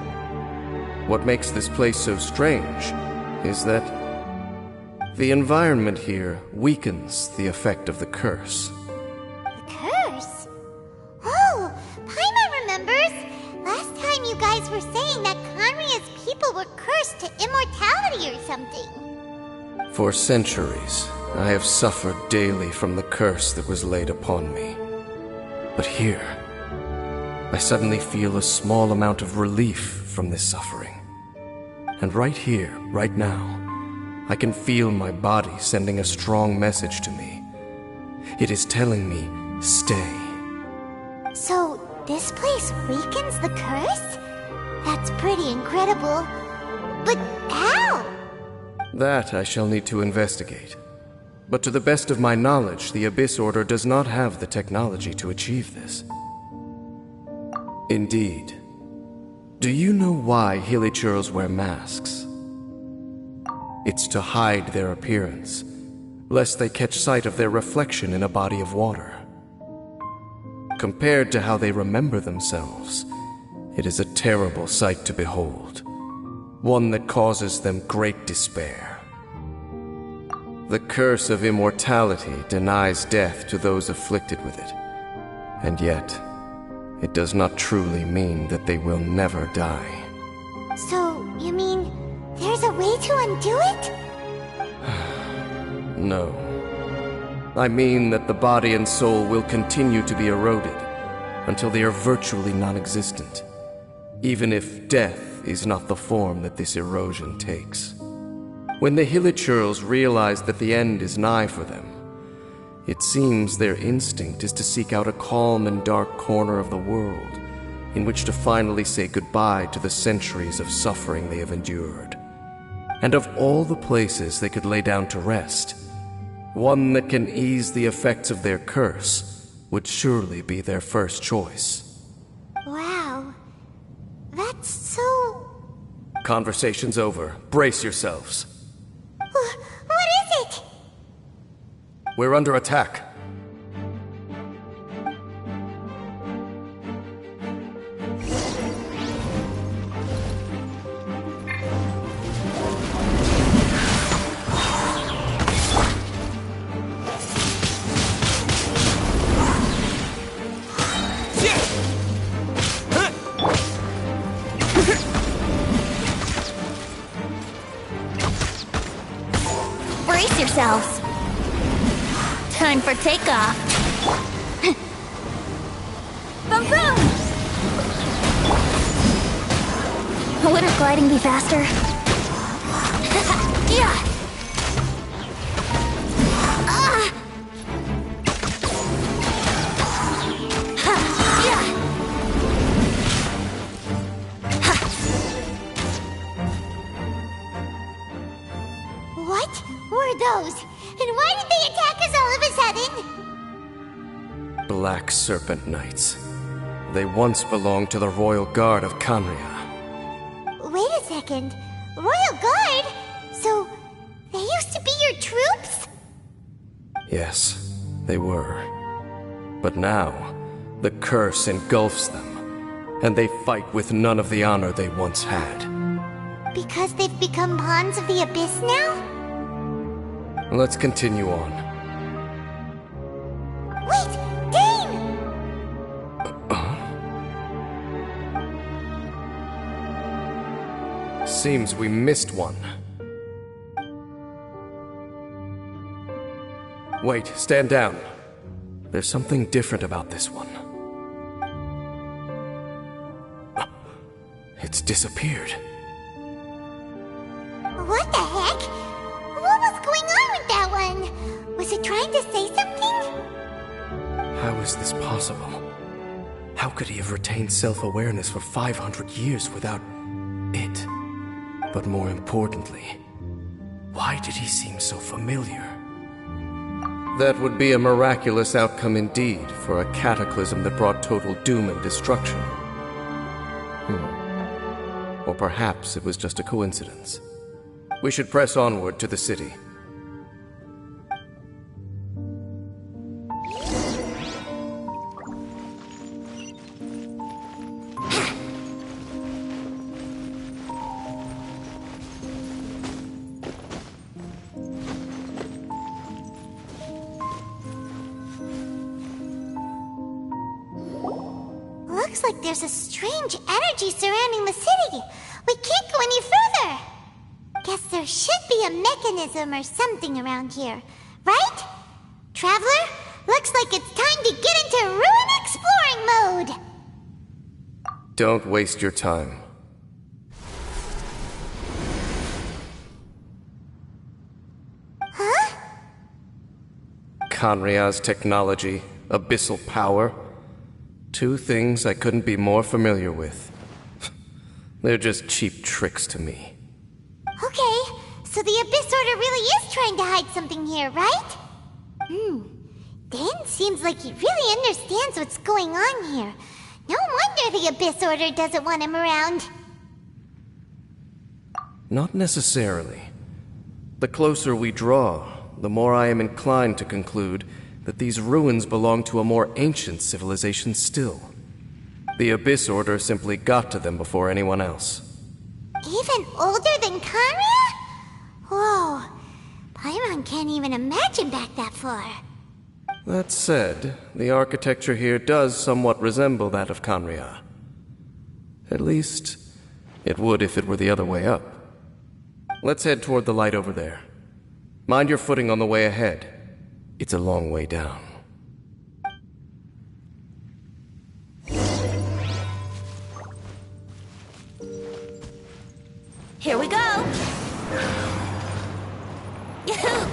What makes this place so strange is that the environment here weakens the effect of the curse. You guys were saying that Kanria's people were cursed to immortality or something. For centuries, I have suffered daily from the curse that was laid upon me. But here, I suddenly feel a small amount of relief from this suffering. And right here, right now, I can feel my body sending a strong message to me. It is telling me, stay. So, this place weakens the curse? That's pretty incredible. But how? That I shall need to investigate. But to the best of my knowledge, the Abyss Order does not have the technology to achieve this. Indeed. Do you know why Hilichurls wear masks? It's to hide their appearance, lest they catch sight of their reflection in a body of water. Compared to how they remember themselves, it is a terrible sight to behold, one that causes them great despair. The curse of immortality denies death to those afflicted with it, and yet, it does not truly mean that they will never die. So, you mean there's a way to undo it? No. I mean that the body and soul will continue to be eroded until they are virtually non-existent, even if death is not the form that this erosion takes. When the Hilichurls realize that the end is nigh for them, it seems their instinct is to seek out a calm and dark corner of the world in which to finally say goodbye to the centuries of suffering they have endured. And of all the places they could lay down to rest, one that can ease the effects of their curse would surely be their first choice. Wow. That's so... Conversation's over. Brace yourselves. What is it? We're under attack. Brace yourselves. Time for takeoff. Boom boom! Wouldn't gliding be faster? Yeah. What were those? And why did they attack us all of a sudden? Black Serpent Knights. They once belonged to the Royal Guard of Kanria. Wait a second. Royal Guard? So, they used to be your troops? Yes, they were. But now, the curse engulfs them, and they fight with none of the honor they once had. Because they've become pawns of the Abyss now? Let's continue on. Wait! Dane! Seems we missed one. Wait, stand down. There's something different about this one. It's disappeared. What the heck? What was going on with that one? Was it trying to say something? How is this possible? How could he have retained self-awareness for 500 years without it? But more importantly, why did he seem so familiar? That would be a miraculous outcome indeed for a cataclysm that brought total doom and destruction. Or perhaps it was just a coincidence. We should press onward to the city. Looks like there's a strange energy surrounding the city. We can't go any further. Guess there should be a mechanism or something around here, right? Traveler, looks like it's time to get into ruin exploring mode. Don't waste your time. Conria's technology, abyssal power. Two things I couldn't be more familiar with. They're just cheap tricks to me. Okay, so the Abyss Order really is trying to hide something here, right? Dan seems like he really understands what's going on here. No wonder the Abyss Order doesn't want him around. Not necessarily. The closer we draw, the more I am inclined to conclude that these ruins belong to a more ancient civilization still. The Abyss Order simply got to them before anyone else. Even older than Kanria? Whoa, Paimon can't even imagine back that far. That said, the architecture here does somewhat resemble that of Kanria. At least, it would if it were the other way up. Let's head toward the light over there. Mind your footing on the way ahead. It's a long way down. Here we go! Yahoo!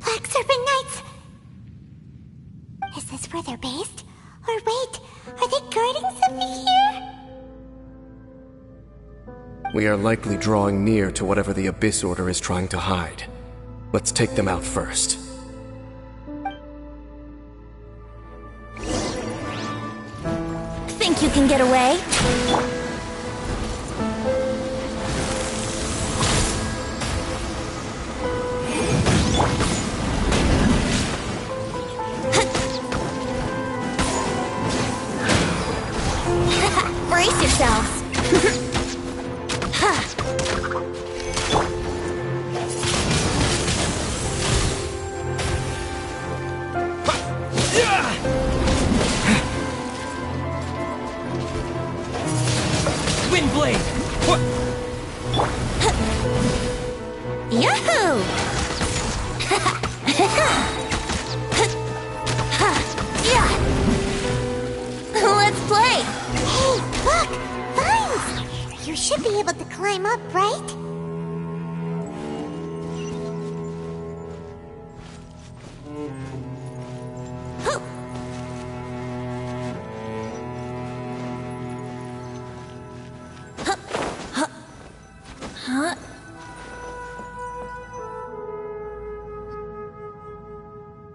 Black Serpent Knights! Is this where they're based? Or wait, are they guarding something here? We are likely drawing near to whatever the Abyss Order is trying to hide. Let's take them out first. Think you can get away? Brace yourselves! Windblade! Yahoo! Let's play! Hey, look! Vines! You should be able to climb up, right? Huh?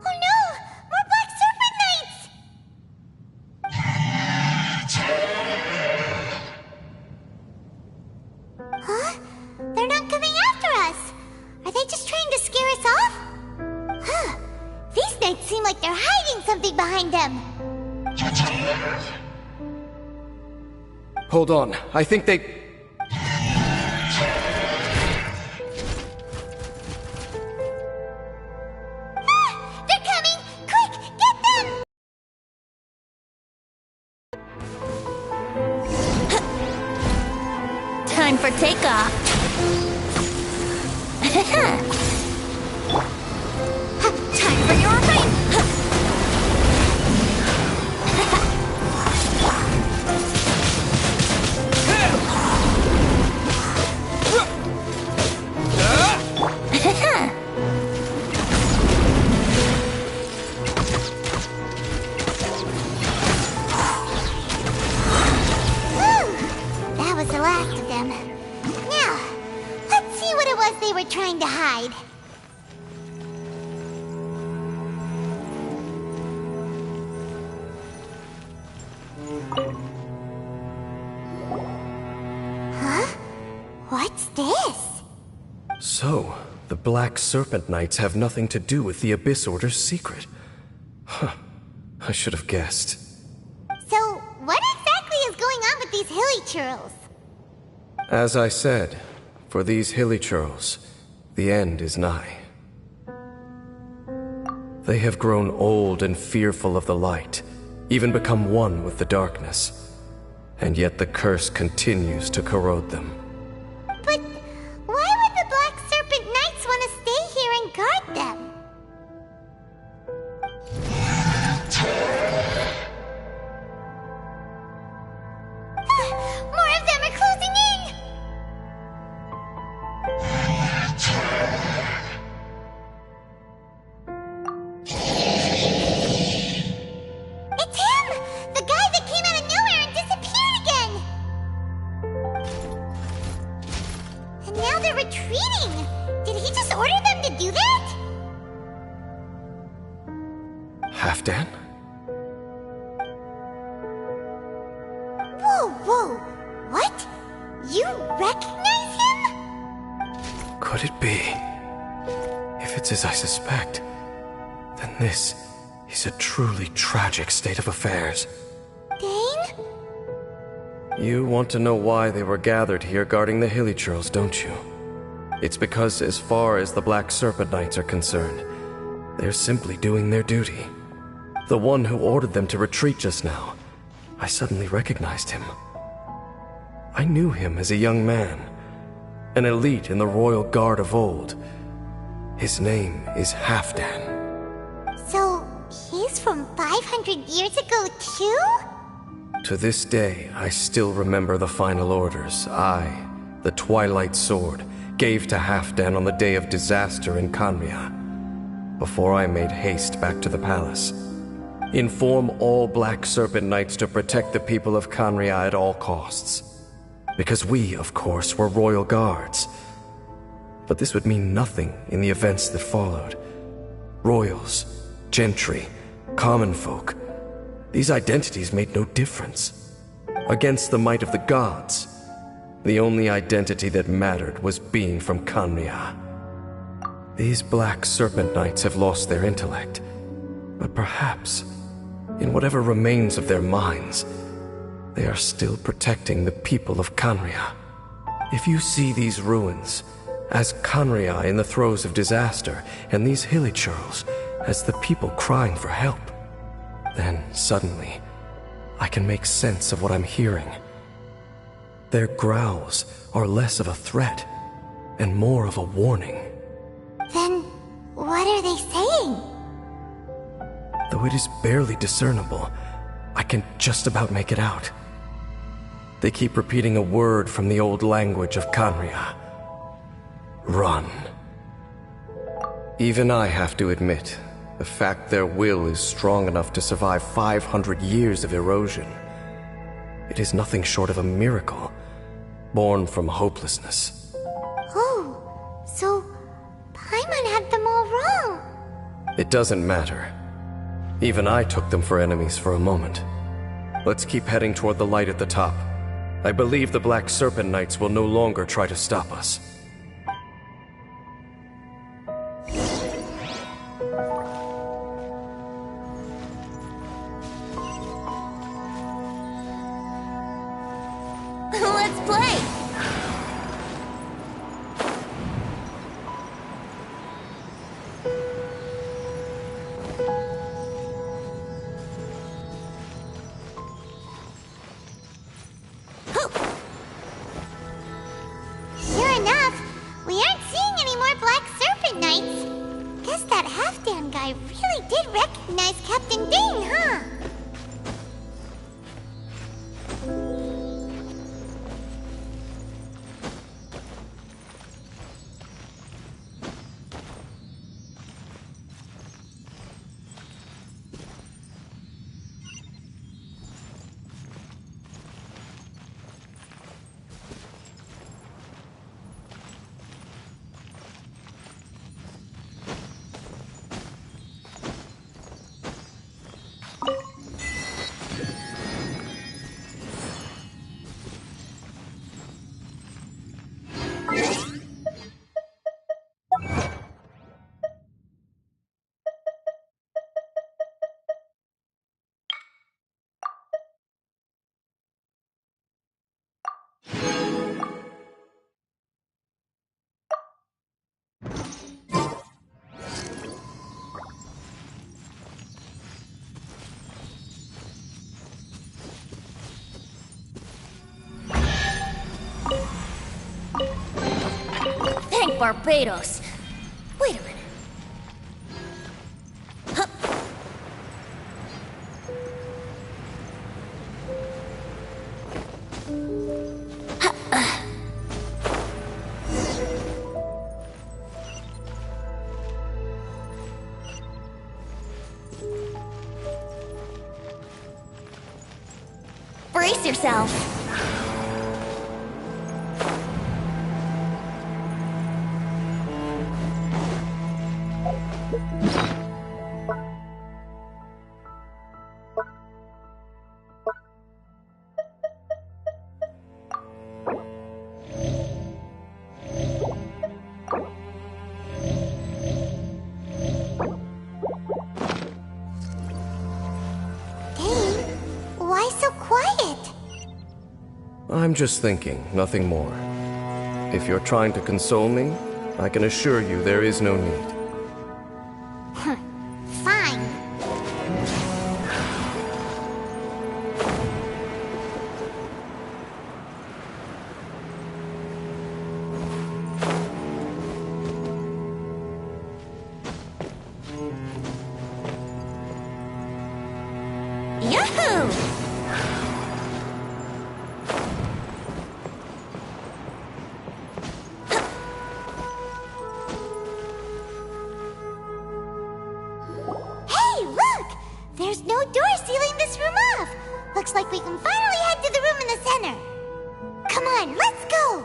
Oh no! More Black Serpent Knights! Huh? They're not coming after us! Are they just trying to scare us off? Huh. These knights seem like they're hiding something behind them. Hold on, I think they... They're coming! Quick, get them! Time for takeoff! Time for your race! That was the last of them. Now, let's see what it was they were trying to hide. Huh? What's this? So, the Black Serpent Knights have nothing to do with the Abyss Order's secret. Huh. I should have guessed. So, what exactly is going on with these hilly churls? As I said, for these hilly churls, the end is nigh. They have grown old and fearful of the light, even become one with the darkness. And yet the curse continues to corrode them. But why would the Black Serpent Knights want to stay here and guard them? Halfdan? Whoa! What? You recognize him? Could it be? If it's as I suspect, then this is a truly tragic state of affairs. Dane? You want to know why they were gathered here guarding the Hilly Churls, don't you? It's because as far as the Black Serpent Knights are concerned, they're simply doing their duty. The one who ordered them to retreat just now, I suddenly recognized him. I knew him as a young man, an elite in the Royal Guard of old. His name is Halfdan. So, he's from 500 years ago too? To this day, I still remember the final orders I, the Twilight Sword, gave to Halfdan on the day of disaster in Kanria, before I made haste back to the palace. Inform all Black Serpent Knights to protect the people of Kanria at all costs. Because we, of course, were royal guards. But this would mean nothing in the events that followed. Royals, gentry, common folk, these identities made no difference. Against the might of the gods, the only identity that mattered was being from Kanria. These Black Serpent Knights have lost their intellect, but perhaps, in whatever remains of their minds, they are still protecting the people of Kanria. If you see these ruins as Kanria in the throes of disaster, and these Hilly Churls as the people crying for help, then suddenly I can make sense of what I'm hearing. Their growls are less of a threat and more of a warning. Then, what are they saying? Though it is barely discernible, I can just about make it out. They keep repeating a word from the old language of Kanria. Run. Even I have to admit, the fact their will is strong enough to survive 500 years of erosion, it is nothing short of a miracle, born from hopelessness. Oh, so Paimon had them all wrong. It doesn't matter. Even I took them for enemies for a moment. Let's keep heading toward the light at the top. I believe the Black Serpent Knights will no longer try to stop us. Let's play! Sure enough, we aren't seeing any more Black Serpent Knights. Guess that Halfdan guy really did recognize Captain Dane, huh? Thank Barbados. Wait a minute. Brace yourself. quiet? I'm just thinking, nothing more. If you're trying to console me, I can assure you there is no need. Fine. Yahoo! Hey, look! There's no door sealing this room off. Looks like we can finally head to the room in the center. Come on, let's go!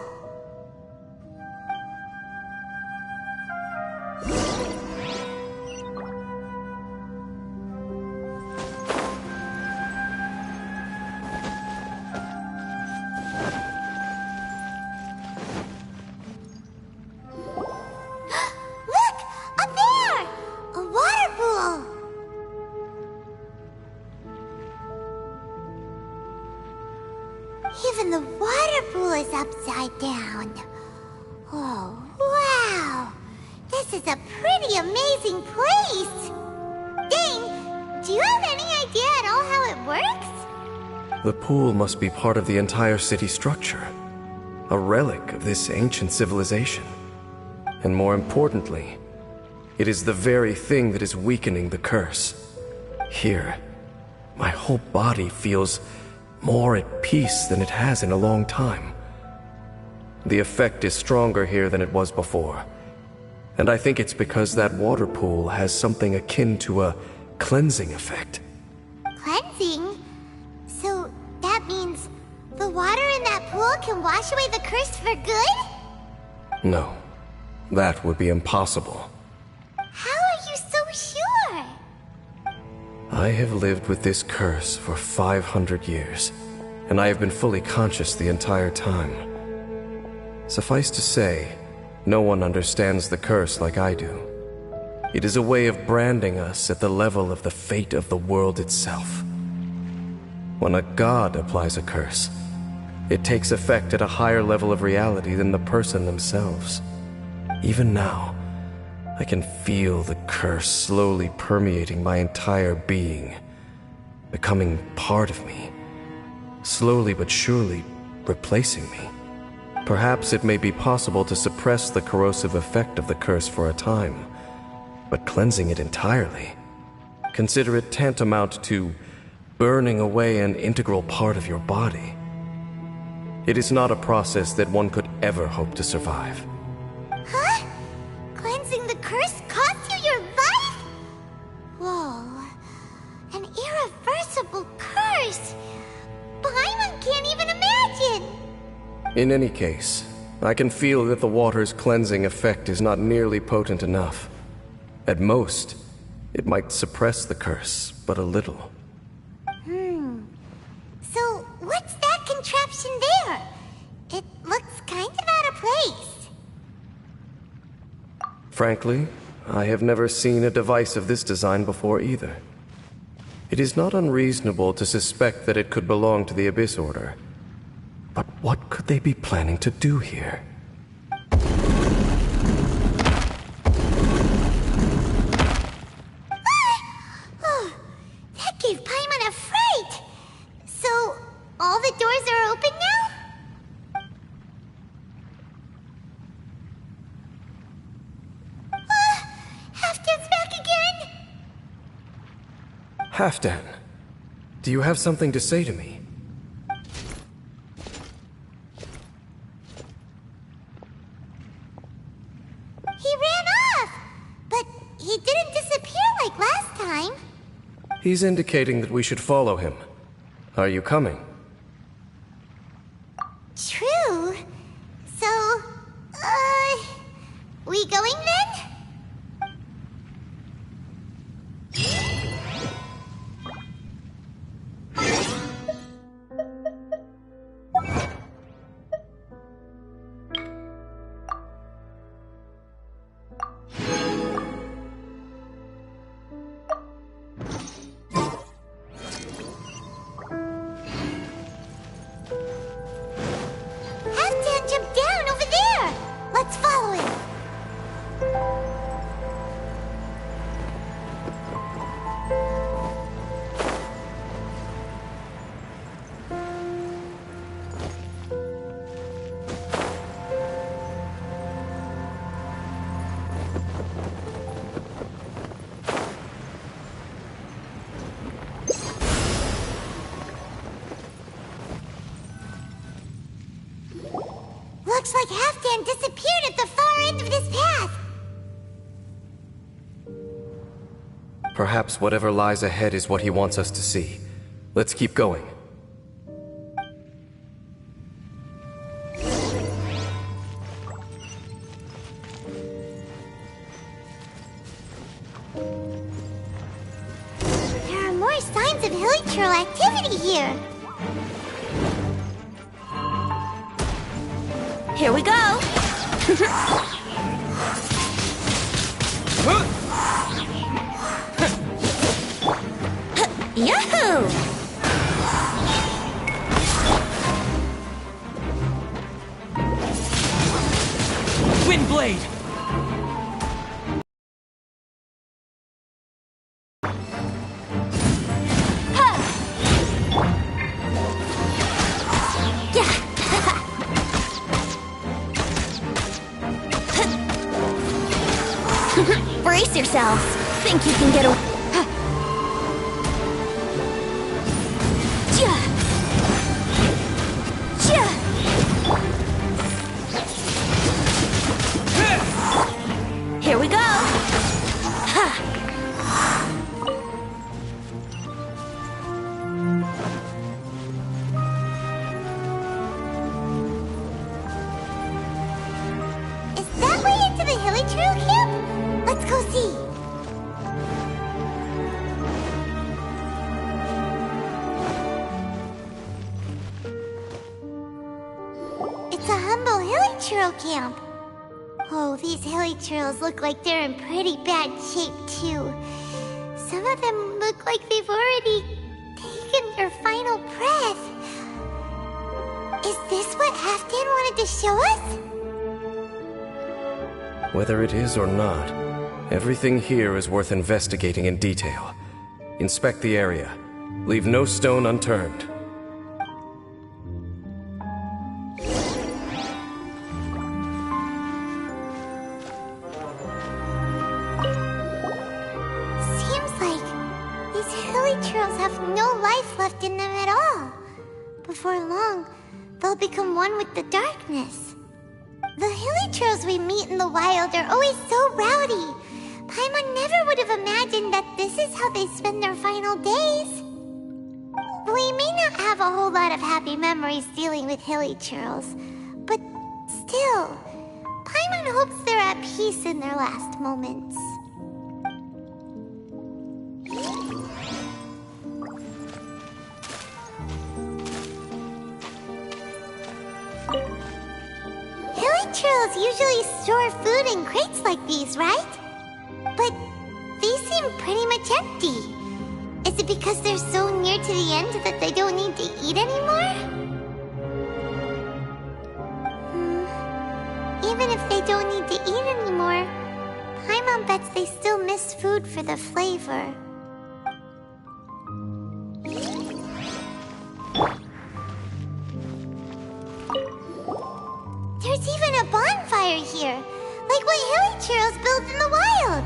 Look! Up there! A water pool! Even the water pool is upside down. Oh, wow! This is a pretty amazing place! Dane, do you have any idea at all how it works? The pool must be part of the entire city structure, a relic of this ancient civilization. And more importantly, it is the very thing that is weakening the curse. Here, my whole body feels more at peace than it has in a long time. The effect is stronger here than it was before. And I think it's because that water pool has something akin to a cleansing effect. Cleansing? So that means the water in that pool can wash away the curse for good? No, that would be impossible. How are you so sure? I have lived with this curse for 500 years, and I have been fully conscious the entire time. Suffice to say, no one understands the curse like I do. It is a way of branding us at the level of the fate of the world itself. When a god applies a curse, it takes effect at a higher level of reality than the person themselves. Even now, I can feel the curse slowly permeating my entire being, becoming part of me, slowly but surely replacing me. Perhaps it may be possible to suppress the corrosive effect of the curse for a time, but cleansing it entirely, consider it tantamount to burning away an integral part of your body. It is not a process that one could ever hope to survive. Huh? Cleansing the curse cost you your life? Whoa. An irreversible curse. Paimon can't even imagine. In any case, I can feel that the water's cleansing effect is not nearly potent enough. At most, it might suppress the curse, but a little. So, what's that contraption there? It looks kind of out of place. Frankly, I have never seen a device of this design before either. It is not unreasonable to suspect that it could belong to the Abyss Order. But what could they be planning to do here? Oh, that gave Paimon a fright. So, all the doors are open now? Halfdan's back again? Halfdan, do you have something to say to me? He ran off, but he didn't disappear like last time. He's indicating that we should follow him. Are you coming? True. So, we going then? Looks like Halfdan disappeared at the far end of this path. Perhaps whatever lies ahead is what he wants us to see. Let's keep going. There are more signs of hilichurl activity here. Here we go! Yahoo! Windblade! Brace yourselves. Think you can get away? Here we go. Is that way into the hilichurl camp? Let's go see. It's a humble hilichurl camp. Oh, these hilichurls look like they're in pretty bad shape, too. Some of them look like they've already taken their final breath. Is this what Halfdan wanted to show us? Whether it is or not, everything here is worth investigating in detail. Inspect the area. Leave no stone unturned. Seems like these hilichurls have no life left in them at all. Before long, they'll become one with the darkness. The hilichurls we meet in the wild are always so rowdy. Paimon never would have imagined that this is how they spend their final days. We may not have a whole lot of happy memories dealing with hilichurls, but still, Paimon hopes they're at peace in their last moments. Hilichurls usually store food in crates like these, right? But these seem pretty much empty. Is it because they're so near to the end that they don't need to eat anymore? Even if they don't need to eat anymore, Paimon bets they still miss food for the flavor. There's even a bonfire here, like what hilichurls build in the wild.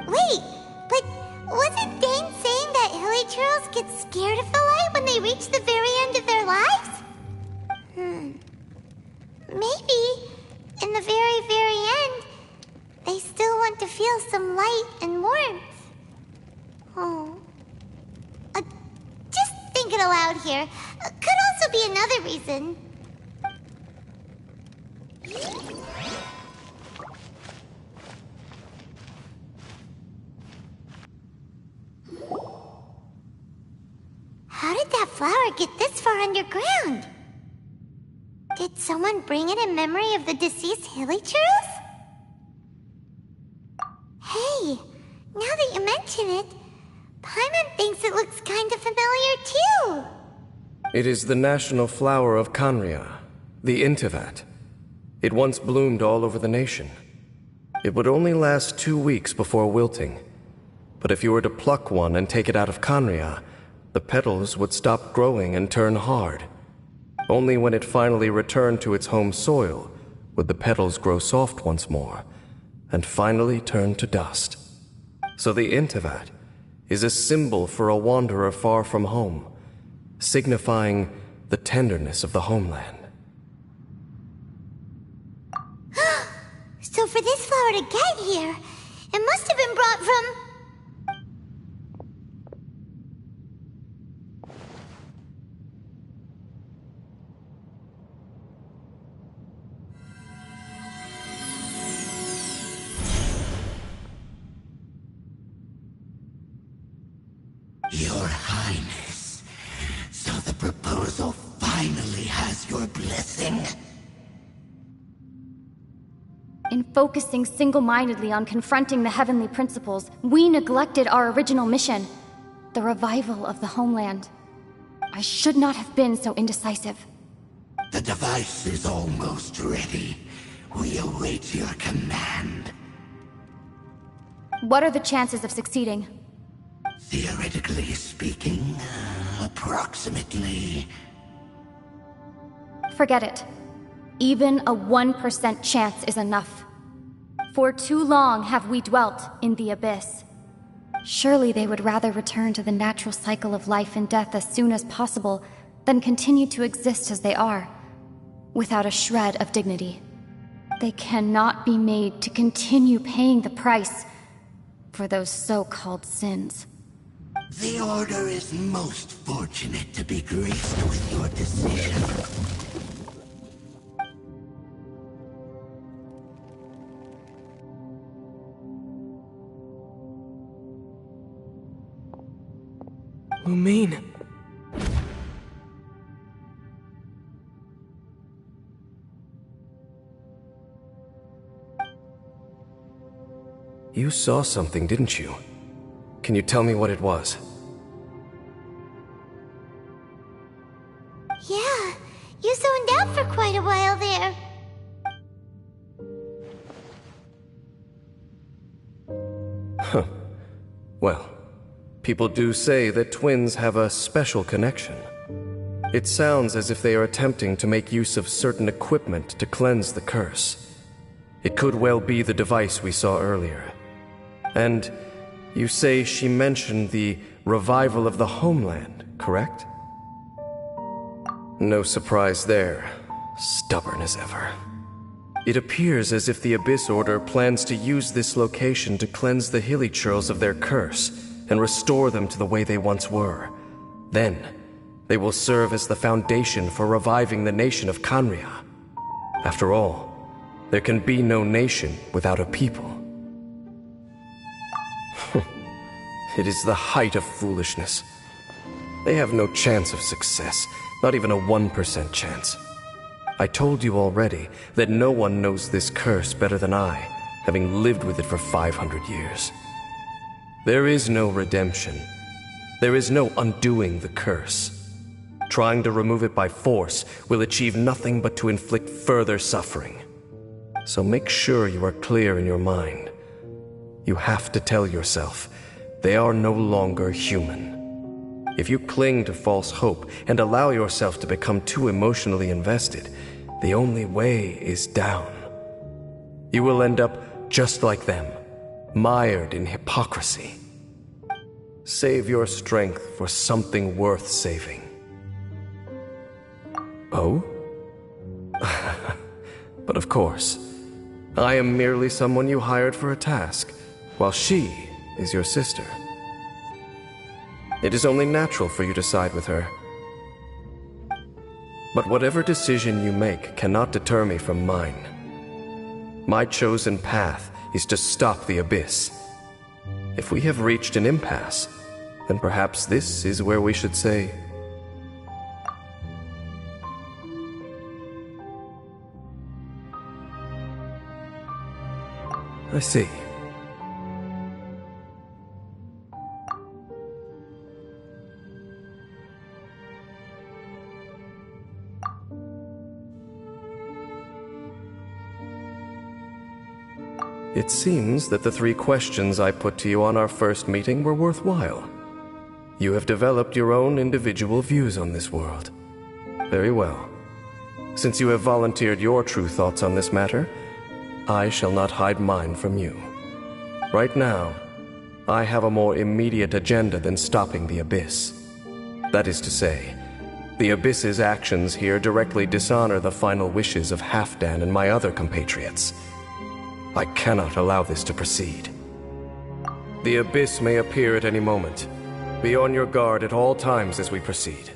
Wait, but wasn't Dane saying that hilichurls get scared of the light when they reach the very end of their lives? Maybe, in the very, very end, they still want to feel some light and warmth. Oh. Just thinking aloud here. Could also be another reason. How did that flower get this far underground? Did someone bring it in memory of the deceased hilichurls? Hey, now that you mention it, Paimon thinks it looks kind of familiar too. It is the national flower of Kanria, the Intivat. It once bloomed all over the nation. It would only last 2 weeks before wilting. But if you were to pluck one and take it out of Kanria, the petals would stop growing and turn hard. Only when it finally returned to its home soil would the petals grow soft once more, and finally turn to dust. So the Intivat is a symbol for a wanderer far from home, signifying the tenderness of the homeland. So for this flower to get here, it must have been brought from... Your Highness, so the proposal finally has your blessing? In focusing single-mindedly on confronting the heavenly principles, we neglected our original mission, the revival of the homeland. I should not have been so indecisive. The device is almost ready. We await your command. What are the chances of succeeding? Theoretically speaking, approximately. Forget it. Even a 1% chance is enough. For too long have we dwelt in the abyss. Surely they would rather return to the natural cycle of life and death as soon as possible than continue to exist as they are, without a shred of dignity. They cannot be made to continue paying the price for those so-called sins. The Order is most fortunate to be graced with your decision. Lumine. You saw something, didn't you? Can you tell me what it was? Yeah, you zoned out for quite a while there. Huh. Well, people do say that twins have a special connection. It sounds as if they are attempting to make use of certain equipment to cleanse the curse. It could well be the device we saw earlier. And you say she mentioned the revival of the homeland, correct? No surprise there. Stubborn as ever. It appears as if the Abyss Order plans to use this location to cleanse the Hillychurls of their curse and restore them to the way they once were. Then, they will serve as the foundation for reviving the nation of Khaenri'ah. After all, there can be no nation without a people. It is the height of foolishness. They have no chance of success, not even a 1% chance. I told you already that no one knows this curse better than I, having lived with it for 500 years. There is no redemption. There is no undoing the curse. Trying to remove it by force will achieve nothing but to inflict further suffering. So make sure you are clear in your mind. You have to tell yourself, they are no longer human. If you cling to false hope and allow yourself to become too emotionally invested, the only way is down. You will end up just like them, mired in hypocrisy. Save your strength for something worth saving. Oh? But of course, I am merely someone you hired for a task, while she is your sister. It is only natural for you to side with her. But whatever decision you make cannot deter me from mine. My chosen path is to stop the Abyss. If we have reached an impasse, then perhaps this is where we should say, I see. It seems that the 3 questions I put to you on our first meeting were worthwhile. You have developed your own individual views on this world. Very well. Since you have volunteered your true thoughts on this matter, I shall not hide mine from you. Right now, I have a more immediate agenda than stopping the Abyss. That is to say, The Abyss's actions here directly dishonor the final wishes of Halfdan and my other compatriots. I cannot allow this to proceed. The Abyss may appear at any moment. Be on your guard at all times as we proceed.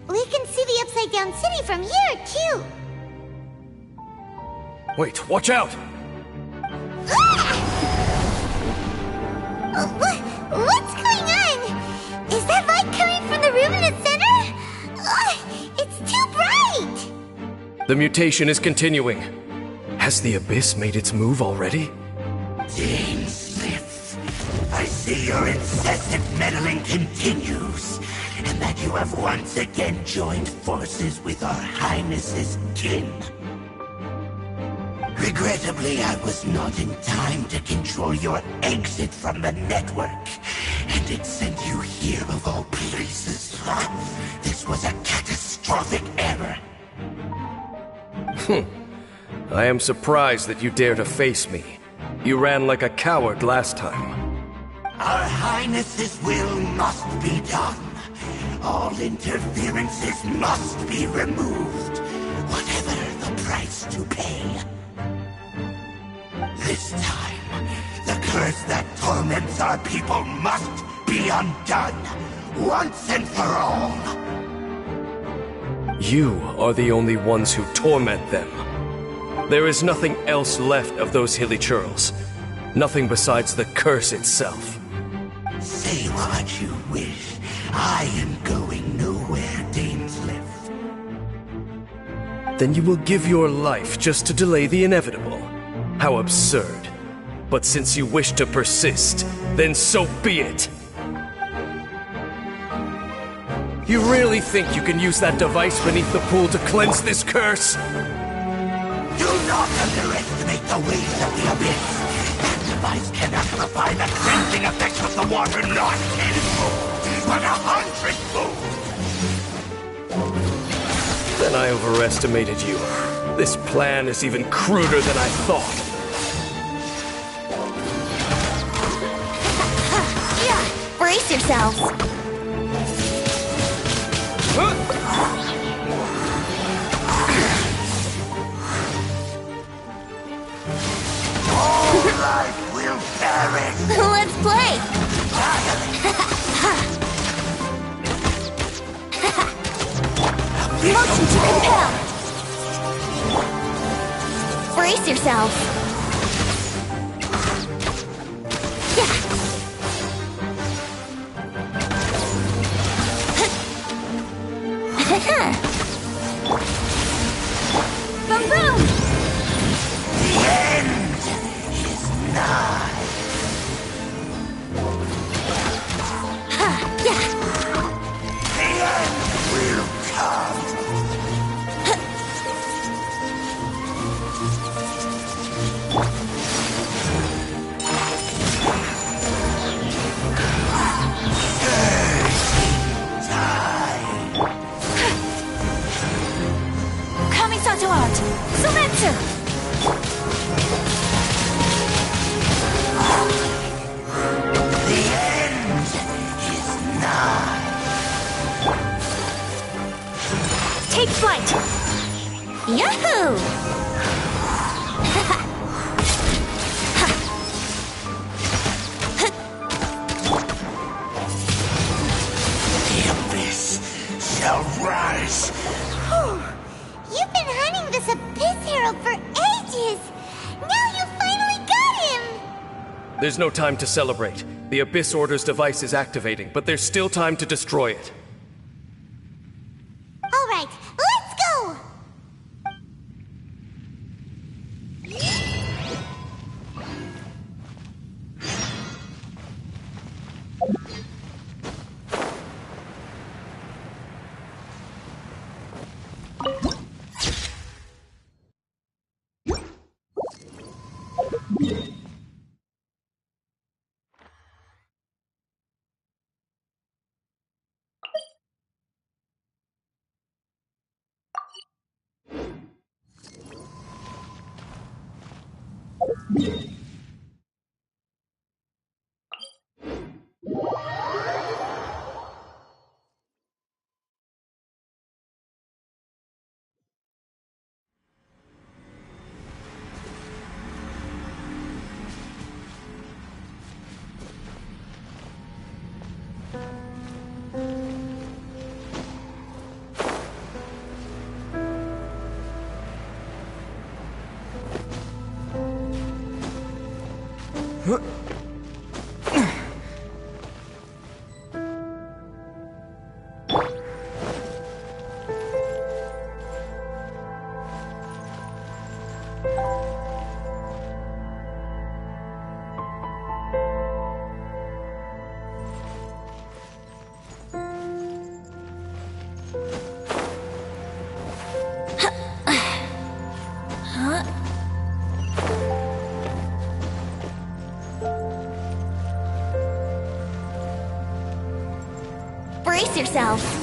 We can see the Upside Down City from here, too. Wait, watch out! What's going on? Is that light coming from the room in the center? It's too bright! The mutation is continuing. Has the Abyss made its move already? Dane Smith, I see your incessant meddling continues, and that you have once again joined forces with our Highness's kin. Regrettably, I was not in time to control your exit from the network, and it sent you here of all places. This was a catastrophic error. I am surprised that you dare to face me. You ran like a coward last time. Our Highness's will must be done. All interferences must be removed, whatever the price to pay. This time, the curse that torments our people must be undone, once and for all. You are the only ones who torment them. There is nothing else left of those hilly churls. Nothing besides the curse itself. Say what you wish. I am going nowhere, Dainsliff. Then you will give your life just to delay the inevitable. How absurd. But since you wish to persist, then so be it. You really think you can use that device beneath the pool to cleanse this curse? Do not underestimate the ways of the Abyss. That device can amplify the cleansing effects of the water not tenfold, but 100-fold. Then I overestimated you. This plan is even cruder than I thought. Brace yourselves. All life will perish. Let's play. Motion to compel. Brace yourselves. Boom, boom! The end is nigh. The end will come. Kamisato art! Sumetsu! The end is nigh. Take flight! Yahoo! The Abyss shall rise. You've been hunting this Abyss Herald for ages! Now you finally got him! There's no time to celebrate. The Abyss Order's device is activating, but there's still time to destroy it. All right, let's go! Brace yourself.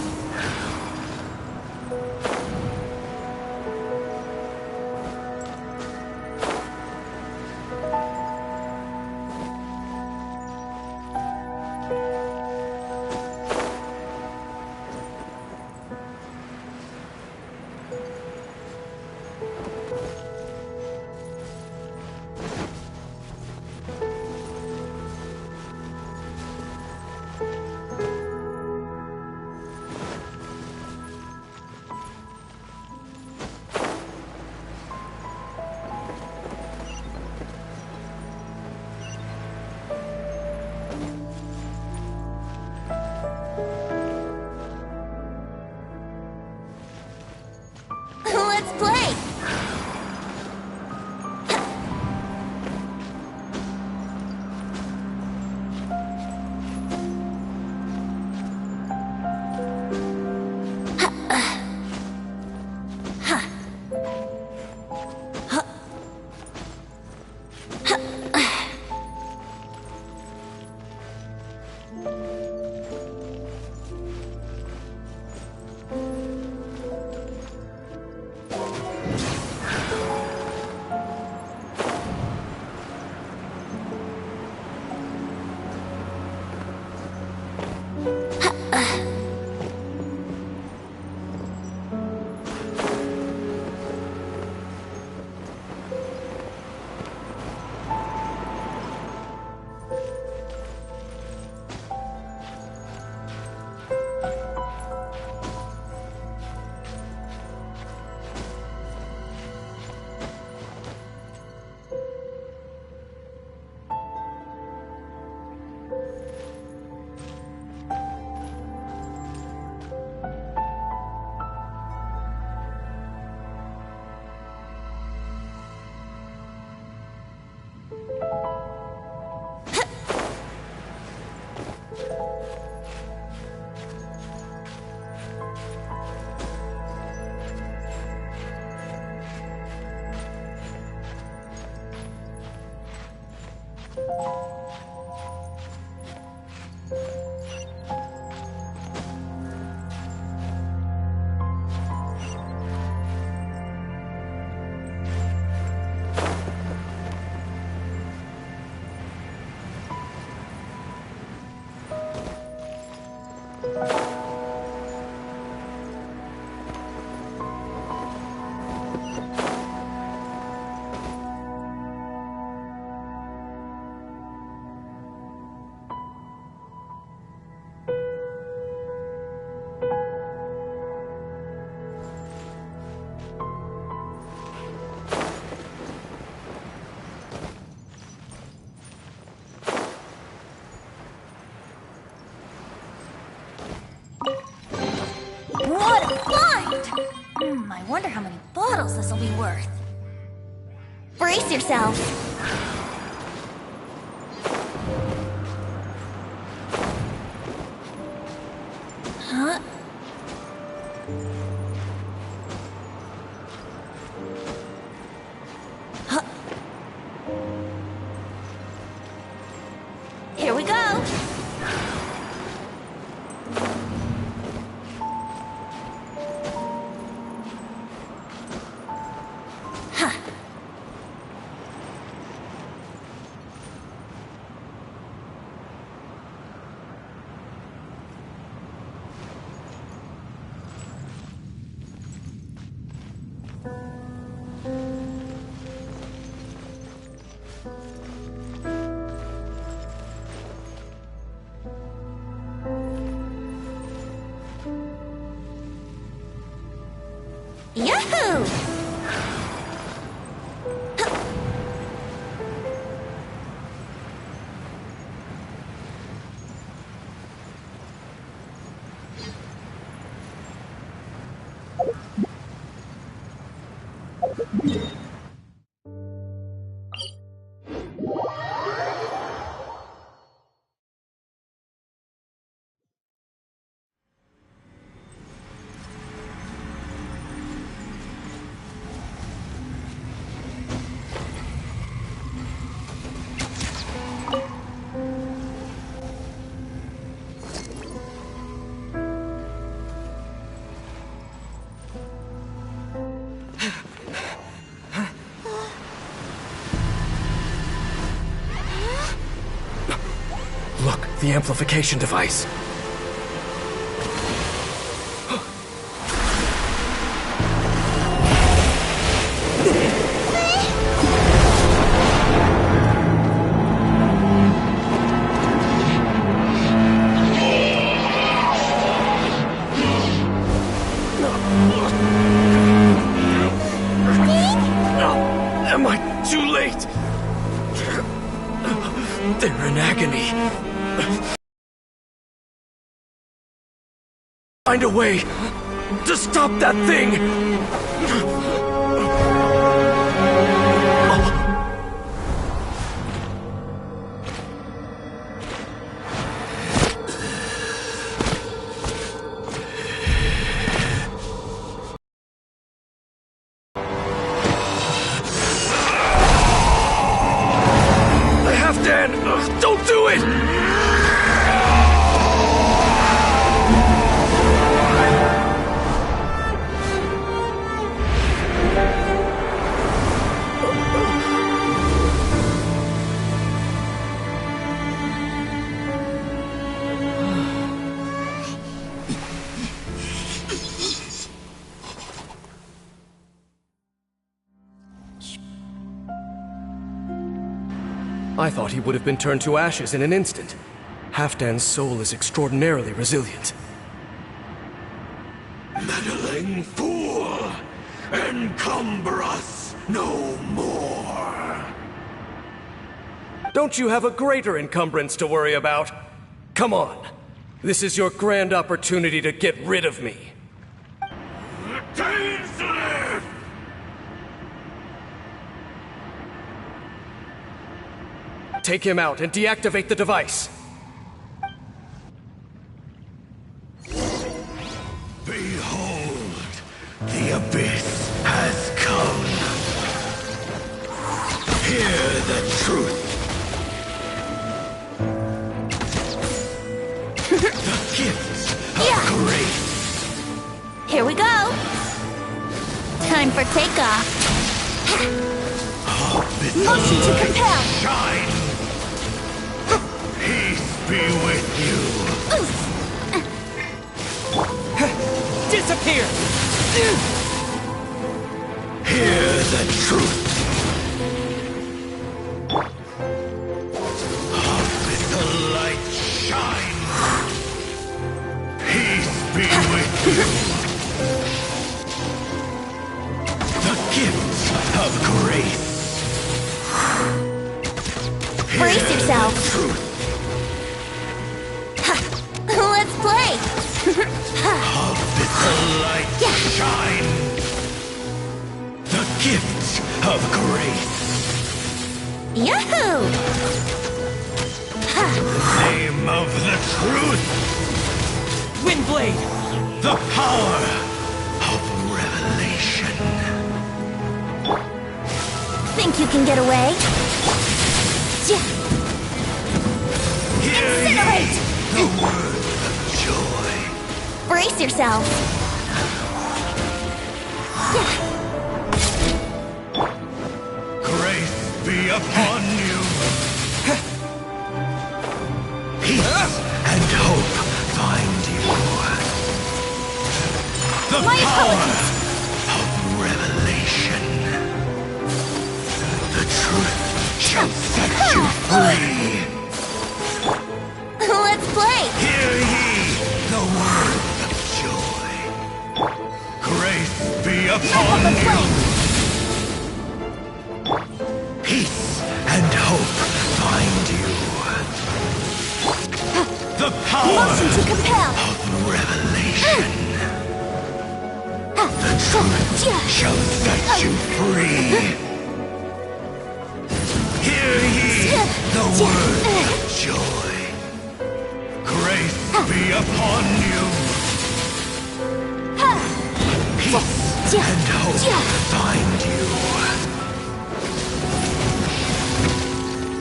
Let's play! What a find! I wonder how many bottles this'll be worth. Brace yourself. Huh? Huh? Here we go. Yahoo! Look, the amplification device. Am I too late? They're in agony. Find a way to stop that thing! Halfdan! Don't do it! I thought he would have been turned to ashes in an instant. Halfdan's soul is extraordinarily resilient. Meddling fool! Encumber us no more! Don't you have a greater encumbrance to worry about? Come on. This is your grand opportunity to get rid of me. Take him out and deactivate the device. Behold, the abyss has come. Hear the truth. The gift of grace. Here we go. Time for takeoff. Motion to compel. Shine. Peace be with you. Disappear! Hear the truth. Let the light shine. Peace be with you. The gift of grace. Brace yourself. Truth. Let's play. Let the light shine. The gift of grace. Yahoo! The name of the truth. Windblade! The power of revelation. Think you can get away? Incinerate! The word of joy. Brace yourself. Grace be upon you. Peace and hope find you. The My power of revelation. The truth shall set you free. Let's play. Hear ye the word of joy. Grace be upon power Motion to compel. of revelation. The truth shall set you free. Hear ye the word of joy. Grace be upon you. Peace and hope find you.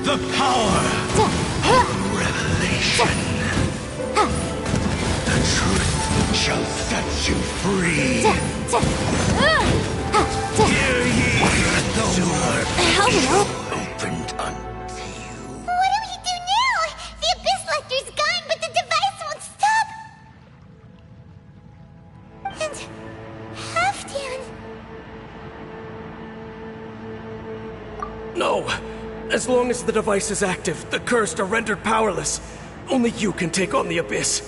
The power of revelation. The truth shall set you free. Hear ye the word of joy opened unto you. What do we do now? The Abyss Lecter's gone, but the device won't stop. And Halfdan. No. As long as the device is active, the cursed are rendered powerless. Only you can take on the Abyss.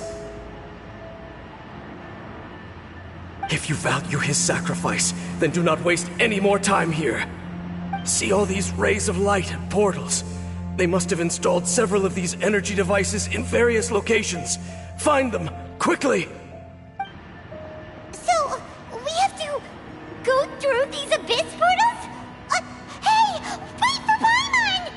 If you value his sacrifice, then do not waste any more time here. See all these rays of light and portals? They must have installed several of these energy devices in various locations. Find them, quickly! So, we have to go through these Abyss portals? Hey! Wait for Paimon!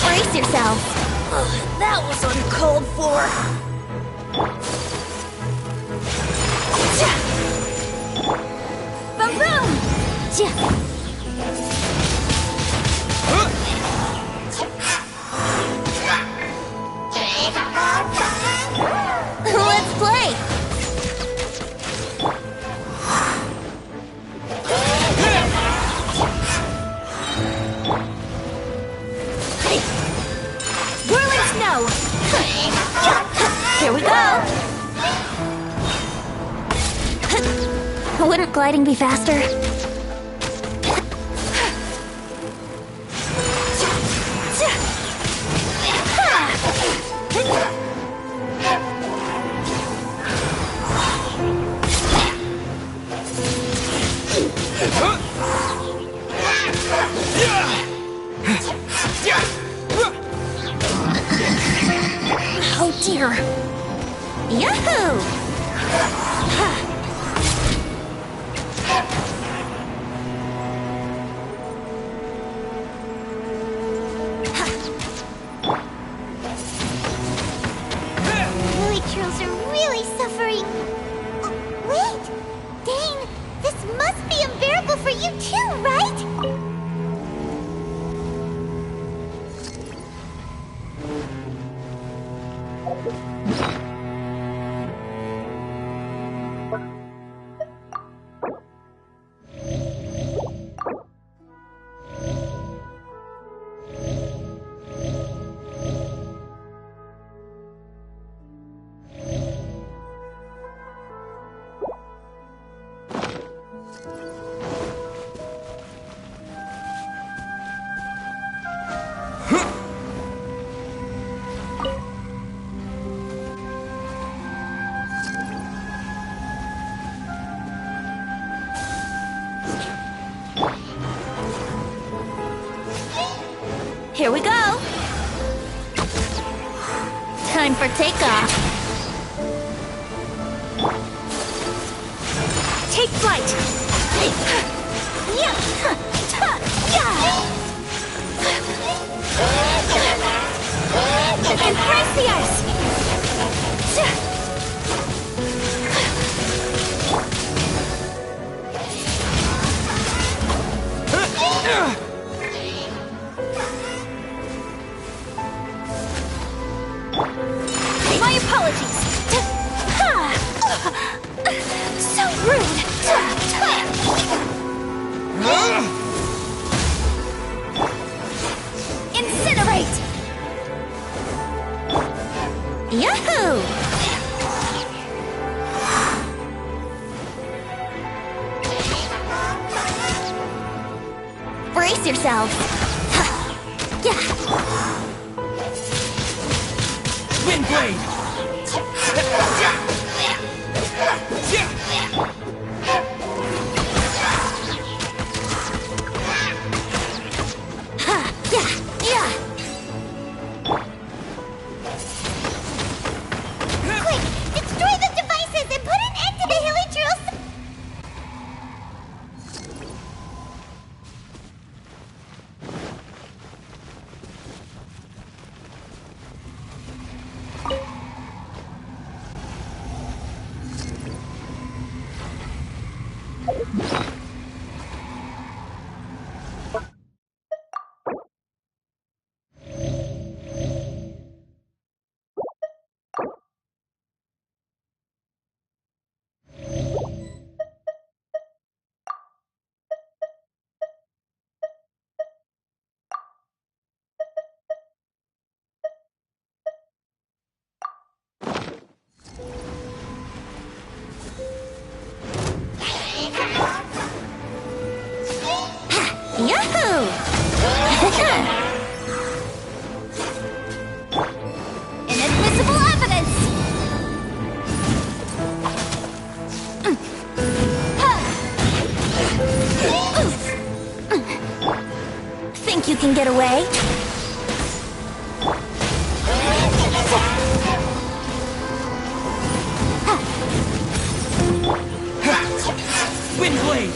Brace yourselves. That was uncalled for. Boom boom! Let's play! Whirling snow! Here we go! Wouldn't gliding be faster? Oh dear! Yahoo! Villagers are really suffering. Oh, wait! Dane, this must be unbearable for you too, right? Here we go! Time for takeoff! Take flight! Embrace the ice! My apologies! So rude! Incinerate! Yahoo! Brace yourselves! Yeah! Wind blade! Quick! Destroy the devices and put an end to the Hilichurls! Yahoo! Inadmissible evidence! Think you can get away? Wind blade!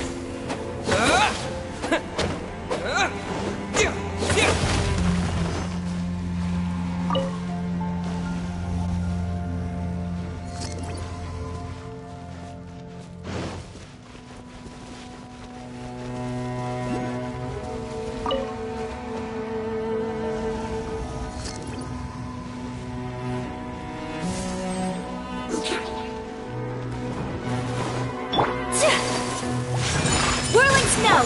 Whirling snow!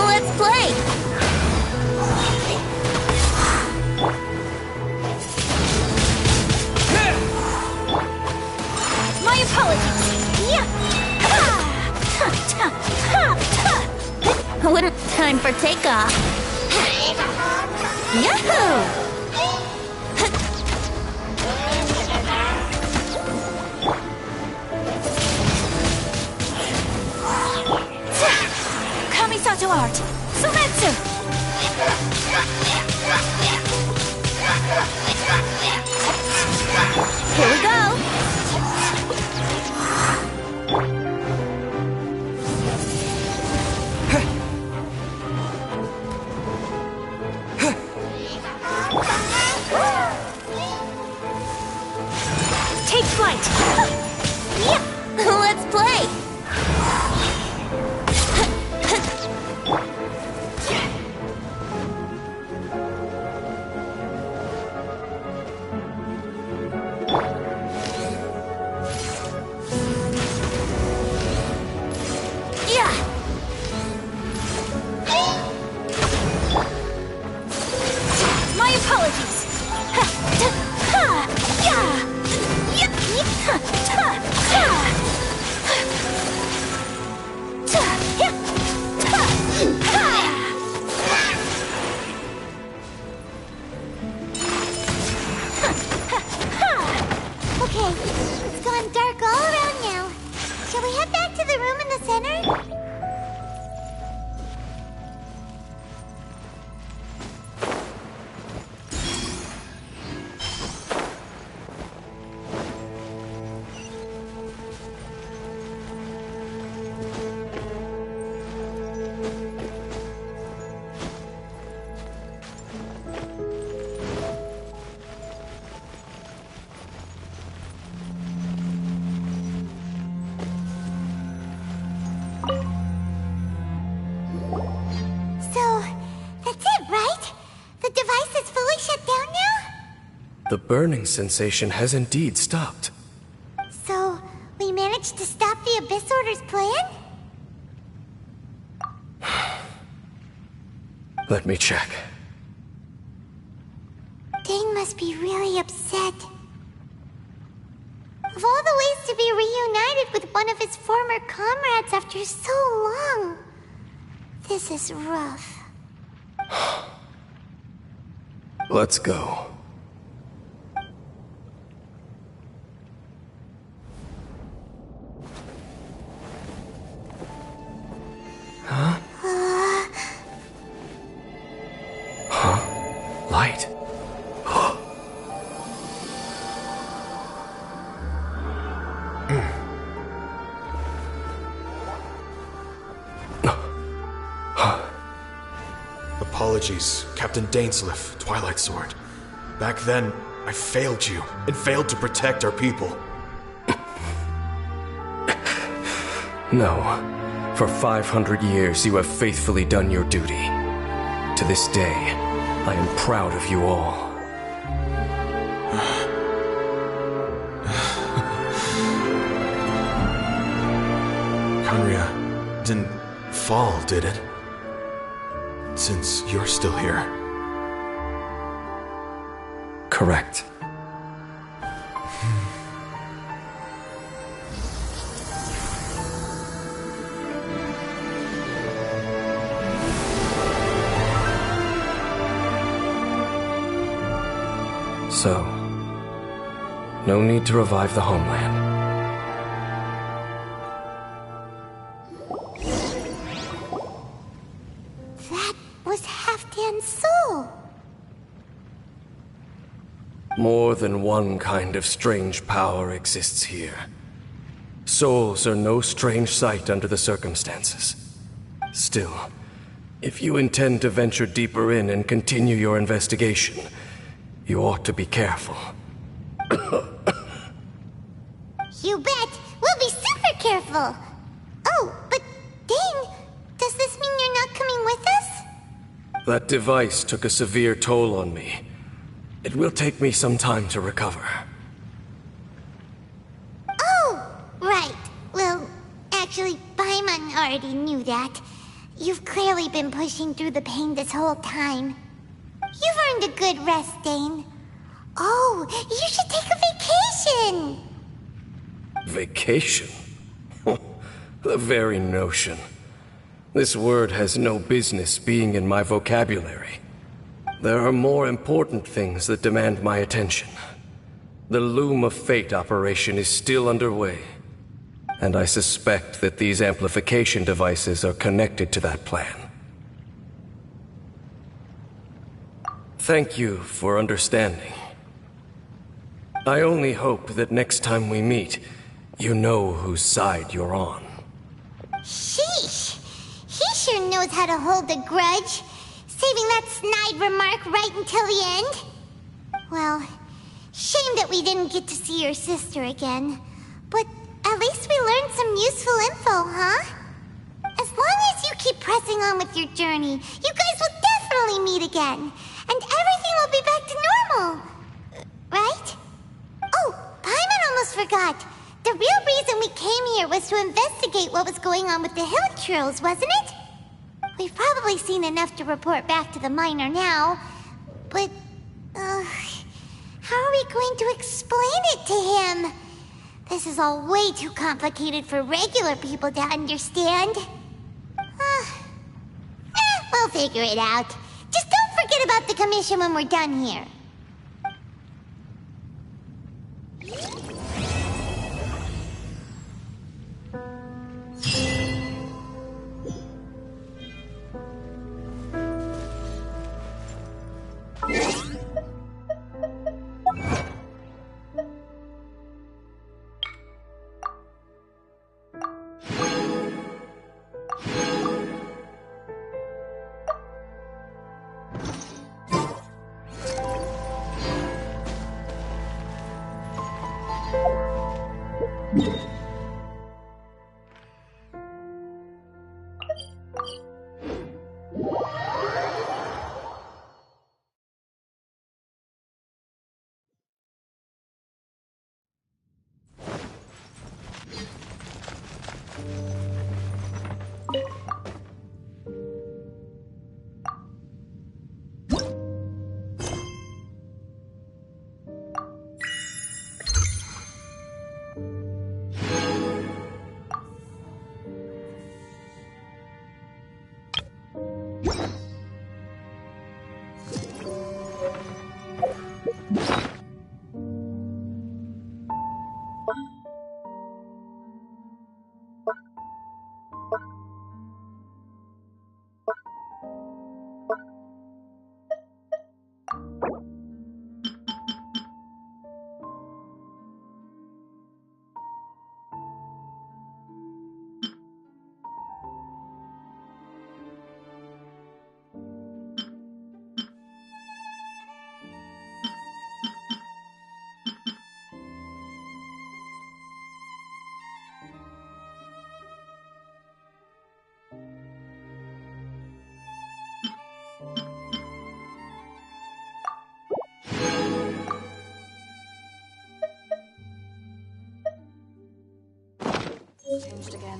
Let's play! My apologies! Yeah! Wouldn't time for takeoff. Yahoo! Kamisato art! Sumetsu! Here we go! Take flight! Yeah! Let's play! My apologies! Okay, it's gone dark all around now. Shall we head back to the room in the center? The burning sensation has indeed stopped. So, we managed to stop the Abyss Order's plan? Let me check. Dane must be really upset. Of all the ways to be reunited with one of his former comrades after so long, this is rough. Let's go. apologies, Captain Dainsleif, Twilight Sword. Back then, I failed you, and failed to protect our people. No. For 500 years, you have faithfully done your duty. To this day, I am proud of you all. Conria didn't fall, did it? Since you're still here. Correct. So, no need to revive the homeland. That was Halfdan's soul. More than one kind of strange power exists here. Souls are no strange sight under the circumstances. Still, if you intend to venture deeper in and continue your investigation, you ought to be careful. You bet! We'll be super careful! Oh, but Dane, does this mean you're not coming with us? That device took a severe toll on me. It will take me some time to recover. Oh, right. Well, actually, Paimon already knew that. You've clearly been pushing through the pain this whole time. You've earned a good rest, Dane. Oh, you should take a vacation! Vacation? The very notion. This word has no business being in my vocabulary. There are more important things that demand my attention. The Loom of Fate operation is still underway, and I suspect that these amplification devices are connected to that plan. Thank you for understanding. I only hope that next time we meet, you know whose side you're on. Sheesh! He sure knows how to hold a grudge, saving that snide remark right until the end. Well, shame that we didn't get to see your sister again. But at least we learned some useful info, huh? As long as you keep pressing on with your journey, you guys will definitely meet again. And everything will be back to normal. Right? Oh, Paimon almost forgot. The real reason we came here was to investigate what was going on with the hill trolls, wasn't it? We've probably seen enough to report back to the miner now. But, how are we going to explain it to him? This is all way too complicated for regular people to understand. We'll figure it out. Just don't forget about the commission when we're done here. Changed again.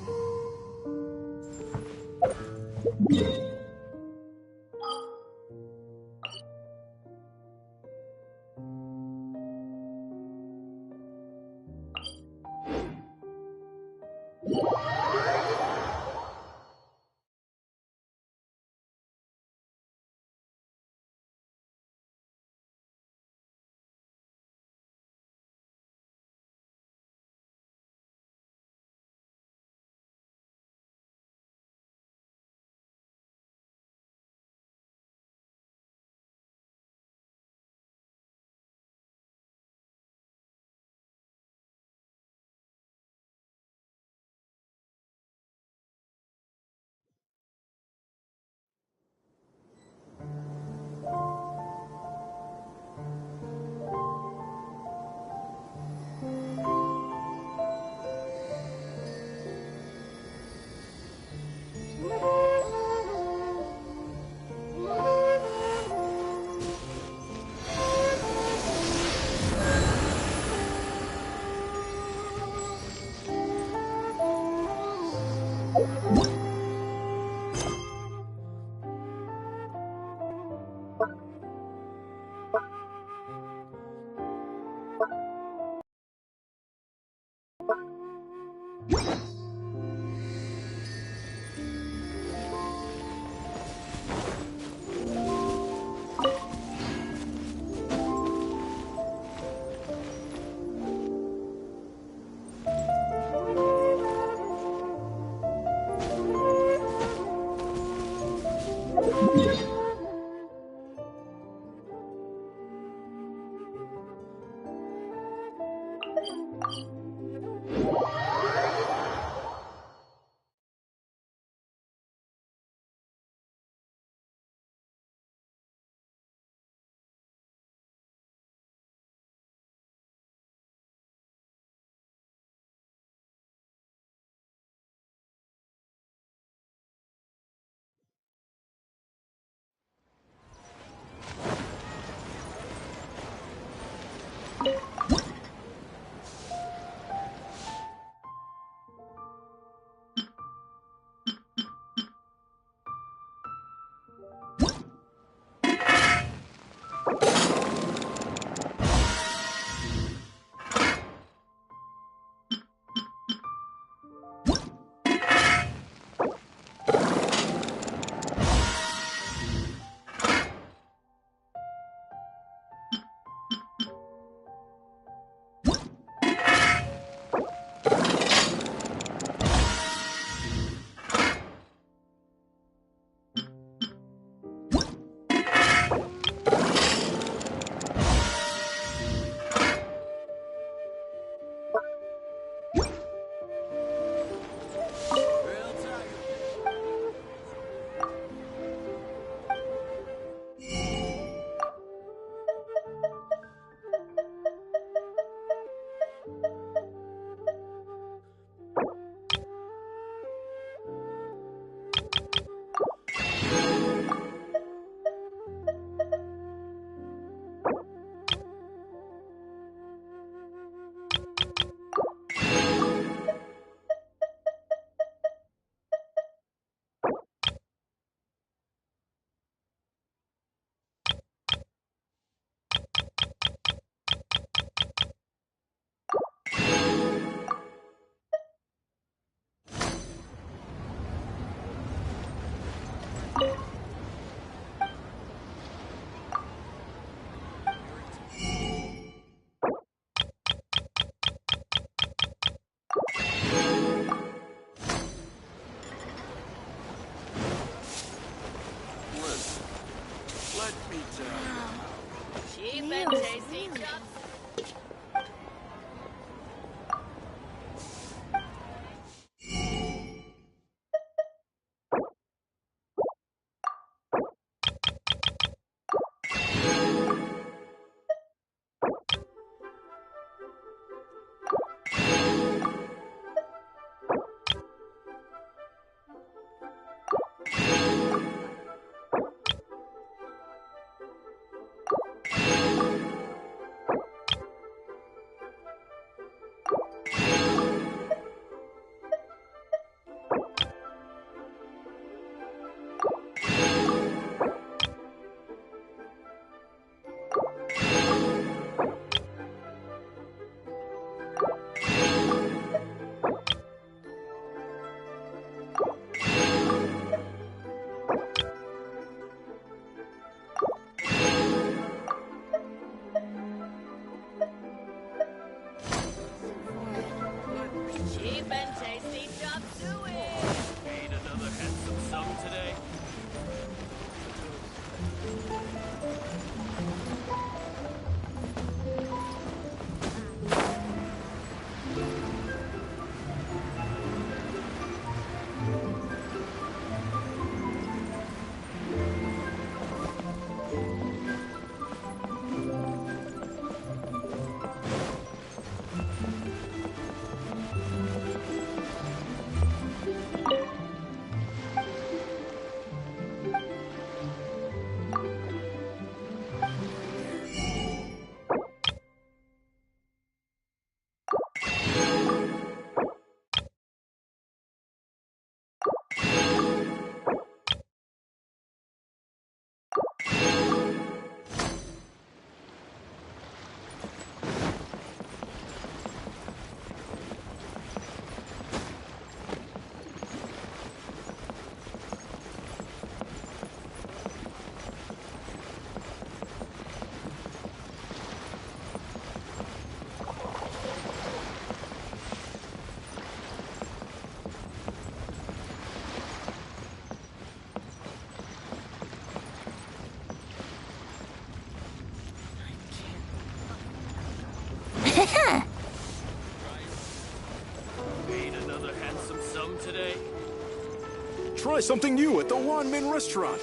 try something new at the Wan Min restaurant.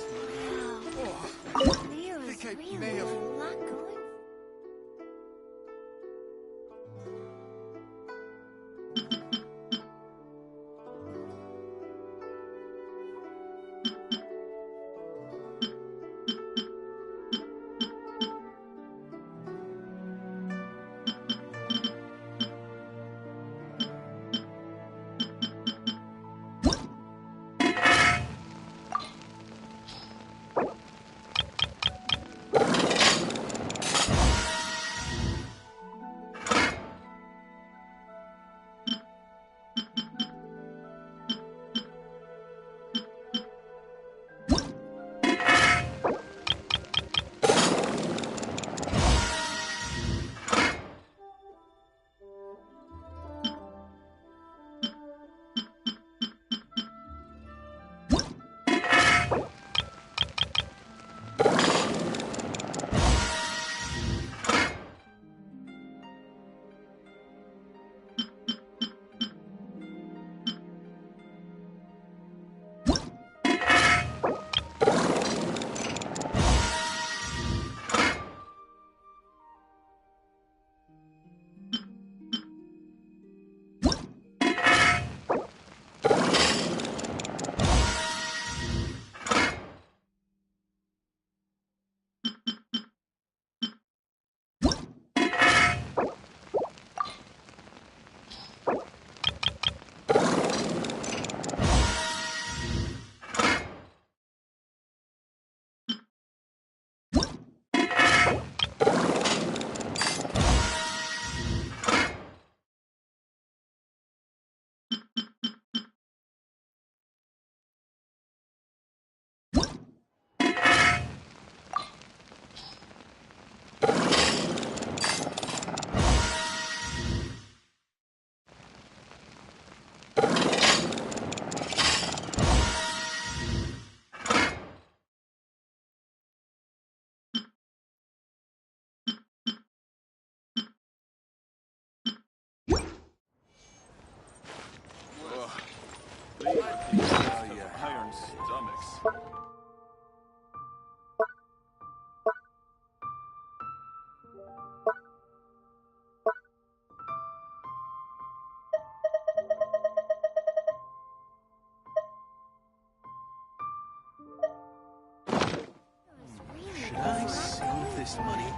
Should I save this money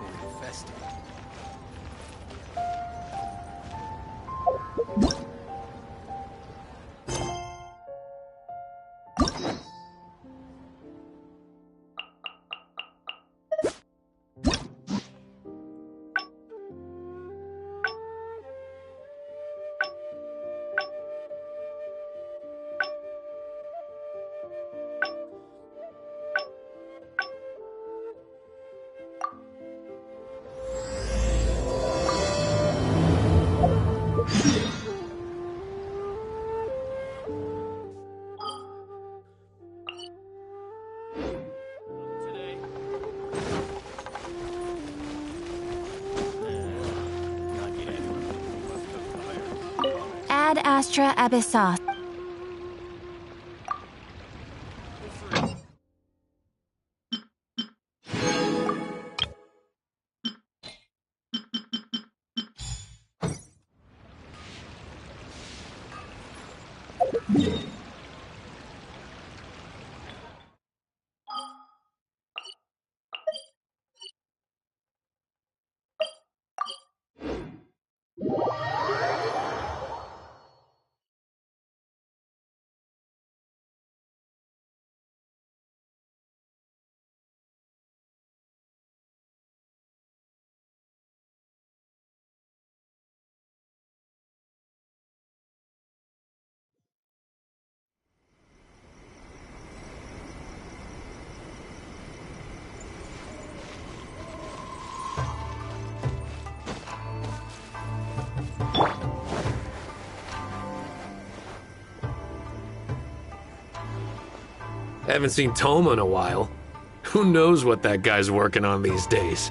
or invest it? Ad Astra Abyssos. Haven't seen Toma in a while. Who knows what that guy's working on these days?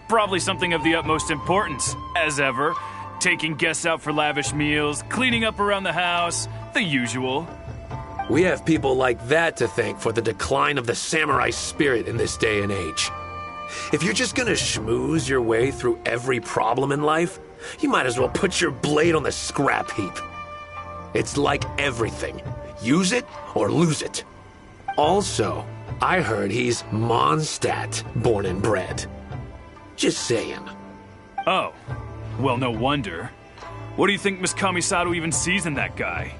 Probably something of the utmost importance, as ever. Taking guests out for lavish meals, cleaning up around the house, The usual. We have people like that to thank for the decline of the samurai spirit in this day and age. If you're just gonna schmooze your way through every problem in life, you might as well put your blade on the scrap heap. It's like everything. Use it or lose it. Also, I heard he's Mondstadt, born and bred. Just saying. Oh, well, no wonder. What do you think Miss Kamisato even sees in that guy?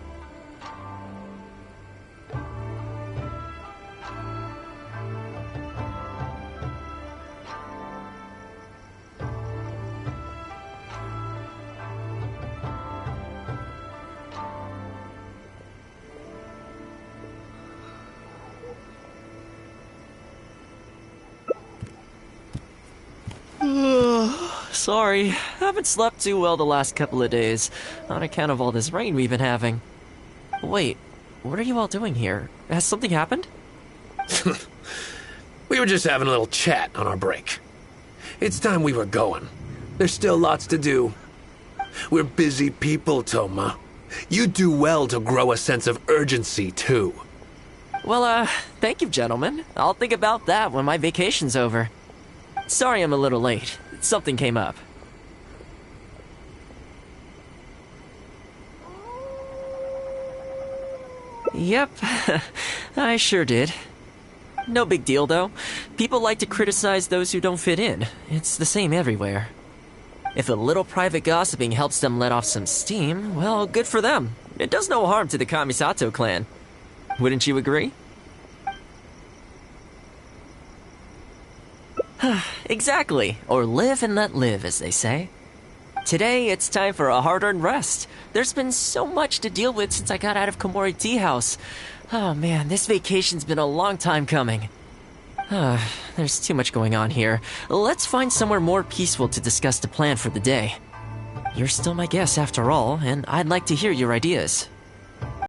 Sorry, haven't slept too well the last couple of days, on account of all this rain we've been having. Wait, what are you all doing here? Has something happened? We were just having a little chat on our break. It's time we were going. There's still lots to do. We're busy people, Toma. You do well to grow a sense of urgency, too. Well, thank you, gentlemen. I'll think about that when my vacation's over. Sorry I'm a little late. Something came up. Yep, I sure did. No big deal, though. People like to criticize those who don't fit in. It's the same everywhere. If a little private gossiping helps them let off some steam, well, good for them. It does no harm to the Kamisato clan. Wouldn't you agree? Exactly. Or live and let live, as they say. Today, it's time for a hard-earned rest. There's been so much to deal with since I got out of Komori Tea House. Oh man, this vacation's been a long time coming. There's too much going on here. Let's find somewhere more peaceful to discuss the plan for the day. You're still my guest after all, and I'd like to hear your ideas.